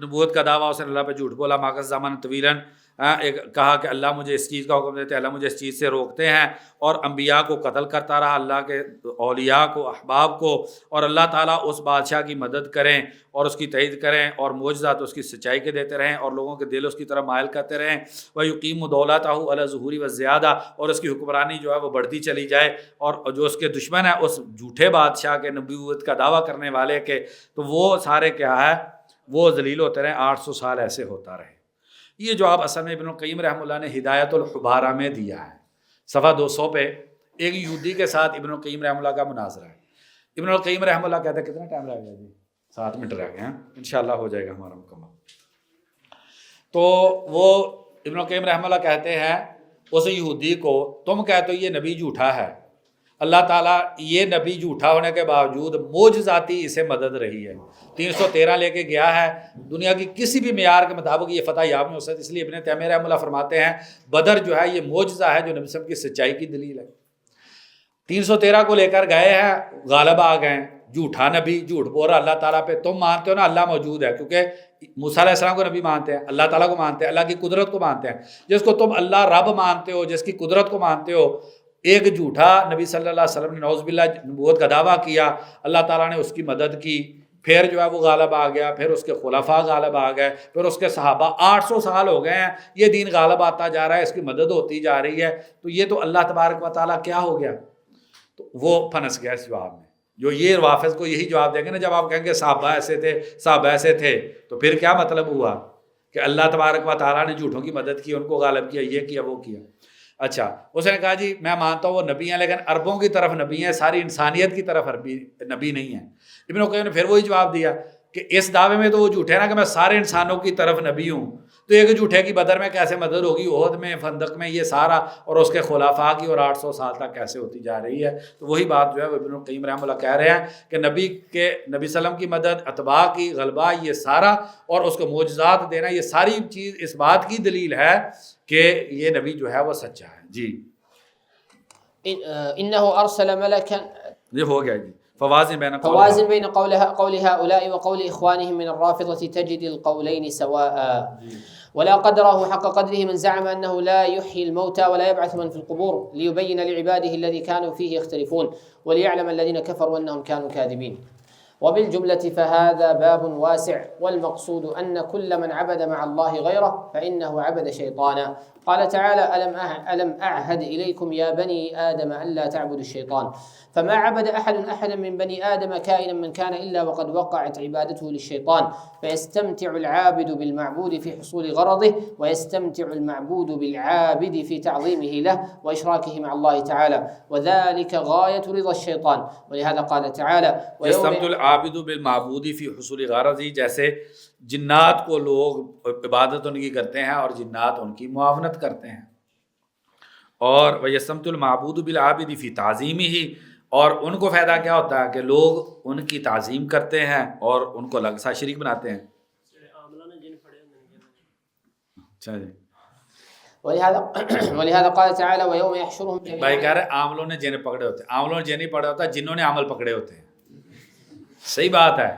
نبوت کا دعویٰ اس نے اللہ پہ جھوٹ بولا، ماکث زمان طویلاً، کہا کہ اللہ مجھے اس چیز کا حکم دیتے، اللہ مجھے اس چیز سے روکتے ہیں، اور انبیاء کو قتل کرتا رہا، اللہ کے اولیاء کو، احباب کو، اور اللہ تعالیٰ اس بادشاہ کی مدد کریں اور اس کی تائید کریں اور معجزات اس کی سچائی کے دیتے رہیں اور لوگوں کے دل اس کی طرف مائل کرتے رہیں، وَيُقِيمُ دَوْلَتَهُ عَلَى الظُّهُورِ وَالزِّيَادَةِ، اور اس کی حکمرانی جو ہے وہ بڑھتی چلی جائے، اور جو اس کے دشمن ہیں اس جھوٹے بادشاہ کے، نبوت کا دعویٰ کرنے والے کے، تو وہ سارے کیا ہے، وہ ذلیل ہوتے رہیں، 800 سال ایسے ہوتا رہے۔ یہ جواب اصل میں ابن القیم رحمہ اللہ نے ہدایت الحبارہ میں دیا ہے، صفحہ 200 پہ ایک یہودی کے ساتھ ابن القیم رحمہ اللہ کا مناظرہ ہے۔ ابن القیم رحمہ اللہ کہتے ہیں کتنا ٹائم رہ گیا جی؟ 7 منٹ رہ گئے ہیں، انشاءاللہ ہو جائے گا ہمارا مکمل۔ تو وہ ابن القیم رحمہ اللہ کہتے ہیں اس یہودی کو، تم کہتے ہو یہ نبی جھوٹا ہے، اللہ تعالیٰ یہ نبی جھوٹا ہونے کے باوجود معجزاتی اسے مدد رہی ہے، 313 لے کے گیا ہے، دنیا کی کسی بھی معیار کے مطابق یہ فتح یاب نہیں ہو سکتی۔ اس لیے ابن تیمیہ رحمہ اللہ فرماتے ہیں بدر جو ہے یہ معجزہ ہے جو نبی صلی اللہ علیہ وسلم کی سچائی کی دلیل ہے۔ 313 کو لے کر گئے ہیں، غالب آ گئے، جھوٹا نبی، جھوٹ بول رہا اللہ تعالیٰ پہ۔ تم مانتے ہو نا اللہ موجود ہے، کیونکہ موسیٰ علیہ السلام کو نبی مانتے ہیں، اللہ تعالیٰ کو مانتے ہیں، اللہ کی قدرت کو مانتے ہیں۔ جس کو تم اللہ رب مانتے ہو، جس کی قدرت کو مانتے ہو، ایک جھوٹا نبی صلی اللہ علیہ وسلم نے نعوذ باللہ نبوت کا دعویٰ کیا، اللہ تعالیٰ نے اس کی مدد کی، پھر جو ہے وہ غالب آ گیا، پھر اس کے خلفاء غالب آ گئے، پھر اس کے صحابہ، 800 سال ہو گئے ہیں، یہ دین غالب آتا جا رہا ہے، اس کی مدد ہوتی جا رہی ہے، تو یہ تو اللہ تبارک و تعالیٰ کیا ہو گیا؟ تو وہ پھنس گیا اس جواب میں۔ جو یہ روافظ کو یہی جواب دیں گے نا جب آپ کہیں گے صحابہ ایسے تھے، صحابہ ایسے تھے، تو پھر کیا مطلب ہوا کہ اللہ تبارک و تعالیٰ نے جھوٹوں کی مدد کی، ان کو غالب کیا، یہ کیا، وہ کیا۔ اچھا، اس نے کہا جی میں مانتا ہوں وہ نبی ہیں، لیکن عربوں کی طرف نبی ہیں، ساری انسانیت کی طرف عربی نبی نہیں ہیں۔ ابن القیم نے پھر وہی جواب دیا کہ اس دعوے میں تو وہ جھوٹے نا کہ میں سارے انسانوں کی طرف نبی ہوں، تو ایک جھوٹے کی بدر میں کیسے مدد ہوگی، احد میں، خندق میں، یہ سارا، اور اس کے خلفاء کی، اور 800 سال تک کیسے ہوتی جا رہی ہے۔ تو وہی بات جو ہے وہ ابن القیم رحمہ اللہ کہہ رہے ہیں کہ نبی صلی اللہ علیہ وسلم کی مدد، اتباع کی غلبہ، یہ سارا، اور اس کو معجزات دینا، یہ ساری چیز اس بات کی دلیل ہے کہ یہ نبی جو ہے وہ سچا ہے۔ جی انه ارسل ملكا، یہ ہو گیا جی۔ فوازن بین قول هؤلاء وقول اخوانهم من الرافضة تجد القولين سواء ولا قدره حق قدره من زعم انه لا يحيي الموتى ولا يبعث من في القبور ليبين لعباده الذي كانوا فيه يختلفون وليعلم الذين كفروا انهم كانوا كاذبين. وبالجملة فهذا باب واسع، والمقصود أن كل من عبد مع الله غيره فإنه عبد شيطانا. قال تعالى ألم أعهد إليكم يا بني آدم ألا تعبدوا الشيطان، فما عبد أحدا من بني آدم كائنا من كان إلا وقد وقعت عبادته للشيطان، فيستمتع العابد بالمعبود في حصول غرضه، ويستمتع المعبود بالعابد في تعظيمه له وإشراكه مع الله تعالى، وذلك غاية رضا الشيطان. ولهذا قال تعالى يستمتع العابد بالمعبود في حصول غرضه، جیسے جنات کو لوگ عبادت ان کی کرتے ہیں اور جنات ان کی معاونت کرتے ہیں، اور وَيَسْتَمْتُ الْمَعْبُودُ بِالْعَابِدِ فِي تَعْظِيمِهِ، اور ان کو فائدہ کیا ہوتا ہے کہ لوگ ان کی تعظیم کرتے ہیں اور ان کو الگ سا شریک بناتے ہیں۔ اچھا جی، ولهذا قال تعالى ويوم يحشرهم، بھائی کہہ رہے عاملوں نے جن پکڑے ہوتے ہیں، عاملوں نے جن نہیں پکڑے ہوتا، جنوں نے عمل پکڑے ہوتے ہیں۔ صحیح بات ہے،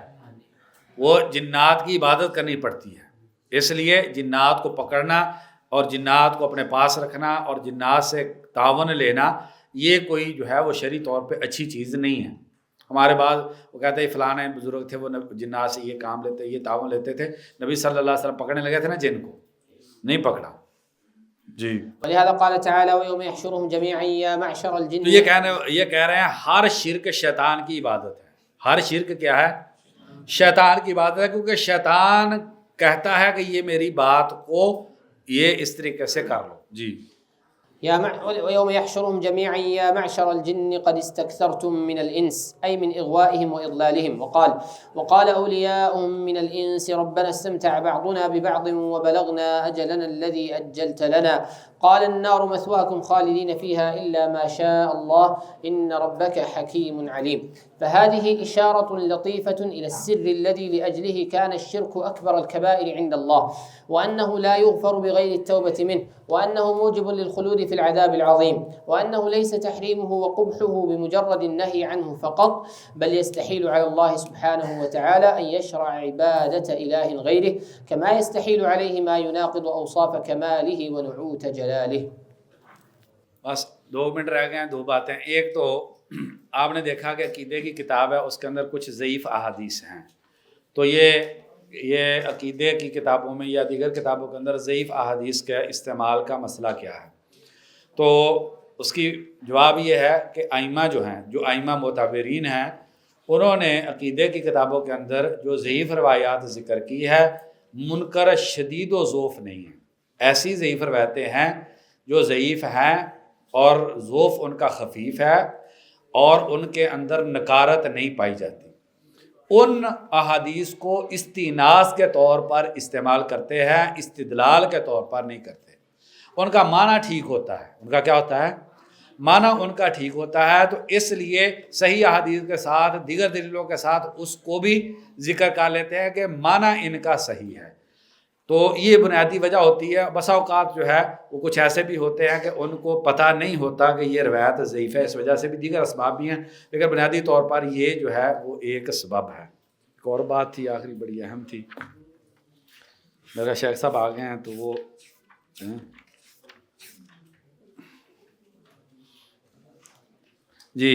وہ جنات کی عبادت کرنی پڑتی ہے، اس لیے جنات کو پکڑنا اور جنات کو اپنے پاس رکھنا اور جنات سے تعاون لینا، یہ کوئی جو ہے وہ شرعی طور پہ اچھی چیز نہیں ہے۔ ہمارے بعض وہ کہتے ہیں فلاں بزرگ تھے، وہ جنات سے یہ کام لیتے، یہ تعاون لیتے تھے، نبی صلی اللہ علیہ وسلم پکڑنے لگے تھے نا جن کو، نہیں پکڑا۔ جی، ولهذا قال تعالى ويوم يحشرهم جميعا يا معشر الجن، تو یہ کہہ رہے ہیں ہر شرک شیطان کی عبادت ہے۔ ہر شرک کیا ہے؟ شیطان کی عبادت ہے، کیونکہ شیطان کہتا ہے کہ یہ میری بات کو یہ اس طریقے سے کر لو۔ جی، ويوم يحشرهم جميعا يا معشر الجن قد استكثرتم من الإنس، أي من إغوائهم وإضلالهم. وقال أولياؤهم من الإنس ربنا استمتع بعضنا ببعض وبلغنا أجلنا الذي أجلت لنا، قال النار مثواكم خالدين فيها إلا ما شاء الله إن ربك حكيم عليم. فهذه إشارة لطيفة إلى السر الذي لأجله كان الشرك أكبر الكبائر عند الله، وأنه لا يغفر بغير التوبة منه، وأنه موجب للخلود في العذاب العظيم، وأنه ليس تحريمه وقبحه بمجرد النهي عنه فقط، بل يستحيل على الله سبحانه وتعالى أن يشرع عبادة إله غيره، كما يستحيل عليه ما يناقض أوصاف كماله ونعوت جلاله. بس 2 منٹ رہ گئے ہیں. 2 باتیں. ایک تو آپ نے دیکھا کہ عقیدے کی کتاب ہے, اس کے اندر کچھ ضعیف احادیث ہیں. تو یہ عقیدے کی کتابوں میں یا دیگر کتابوں کے اندر ضعیف احادیث کے استعمال کا مسئلہ کیا ہے؟ تو اس کی جواب یہ ہے کہ ائمہ جو ہیں, جو ائمہ معتبرین ہیں, انہوں نے عقیدے کی کتابوں کے اندر جو ضعیف روایات ذکر کی ہے منکر شدید و ضعف نہیں ہیں. ایسی ضعیف روایتیں ہیں جو ضعیف ہیں اور ضعف ان کا خفیف ہے اور ان کے اندر نکارت نہیں پائی جاتی. ان احادیث کو استئناس کے طور پر استعمال کرتے ہیں, استدلال کے طور پر نہیں کرتے. ان کا معنی ٹھیک ہوتا ہے. ان کا کیا ہوتا ہے؟ معنی ان کا ٹھیک ہوتا ہے. تو اس لیے صحیح احادیث کے ساتھ دیگر دلیلوں کے ساتھ اس کو بھی ذکر کر لیتے ہیں کہ معنی ان کا صحیح ہے. تو یہ بنیادی وجہ ہوتی ہے. بسا اوقات جو ہے وہ کچھ ایسے بھی ہوتے ہیں کہ ان کو پتہ نہیں ہوتا کہ یہ روایت ضعیف ہے, اس وجہ سے بھی دیگر اسباب بھی ہیں, لیکن بنیادی طور پر یہ جو ہے وہ ایک سبب ہے. ایک اور بات تھی آخری بڑی اہم تھی, میرا شیخ صاحب آ گئے ہیں تو وہ جی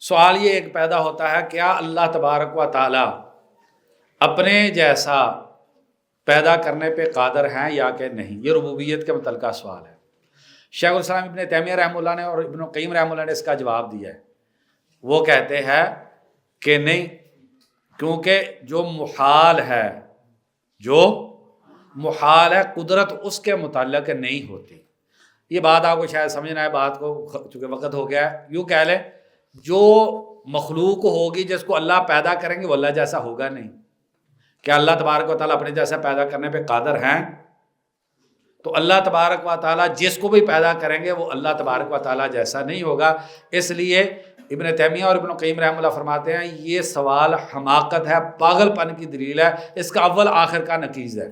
سوال یہ ایک پیدا ہوتا ہے, کیا اللہ تبارک و تعالی اپنے جیسا پیدا کرنے پہ قادر ہیں یا کہ نہیں؟ یہ ربوبیت کے متعلقہ سوال ہے. شیخ الاسلام ابن تیمیہ رحمہ اللہ نے اور ابن القیم رحمہ اللہ نے اس کا جواب دیا ہے. وہ کہتے ہیں کہ نہیں, کیونکہ جو محال ہے قدرت اس کے متعلق نہیں ہوتی. یہ بات آپ کو شاید سمجھنا ہے, بات کو چونکہ وقت ہو گیا ہے, یوں کہہ لیں جو مخلوق ہوگی جس کو اللہ پیدا کریں گے وہ اللہ جیسا ہوگا نہیں. کیا اللہ تبارک و تعالیٰ اپنے جیسا پیدا کرنے پہ قادر ہیں؟ تو اللہ تبارک و تعالیٰ جس کو بھی پیدا کریں گے وہ اللہ تبارک و تعالیٰ جیسا نہیں ہوگا. اس لیے ابن تیمیہ اور ابن القیم رحمہ اللہ فرماتے ہیں یہ سوال حماقت ہے, پاگل پن کی دلیل ہے. اس کا اول آخر کا نقیض ہے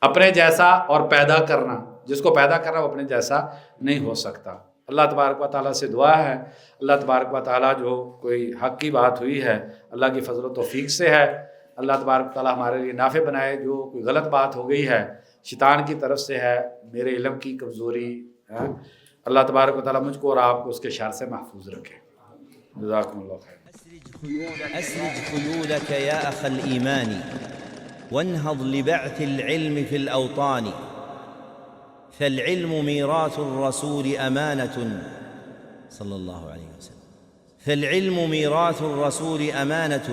اپنے جیسا اور پیدا کرنا. جس کو پیدا کرنا وہ اپنے جیسا نہیں ہو سکتا. اللہ تبارک و تعالیٰ سے دعا ہے, اللہ تبارک و تعالیٰ جو کوئی حق کی بات ہوئی ہے اللہ کی فضل و توفیق سے ہے, اللہ تبارک و تعالیٰ ہمارے لیے نافع بنائے. جو کوئی غلط بات ہو گئی ہے شیطان کی طرف سے ہے, میرے علم کی کمزوری ہے, اللہ تبارک و تعالیٰ مجھ کو اور آپ کو اس کے شر سے محفوظ رکھے. جزاکم اللہ خیر. أسرج خيولك يا أخ الإيمان وانهض لبعث العلم في الأوطان فالعلم ميراث الرسول أمانة صلى الله عليه وسلم فالعلم ميراث الرسول أمانة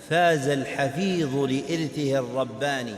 فاز الحفيظ لإرثه الرباني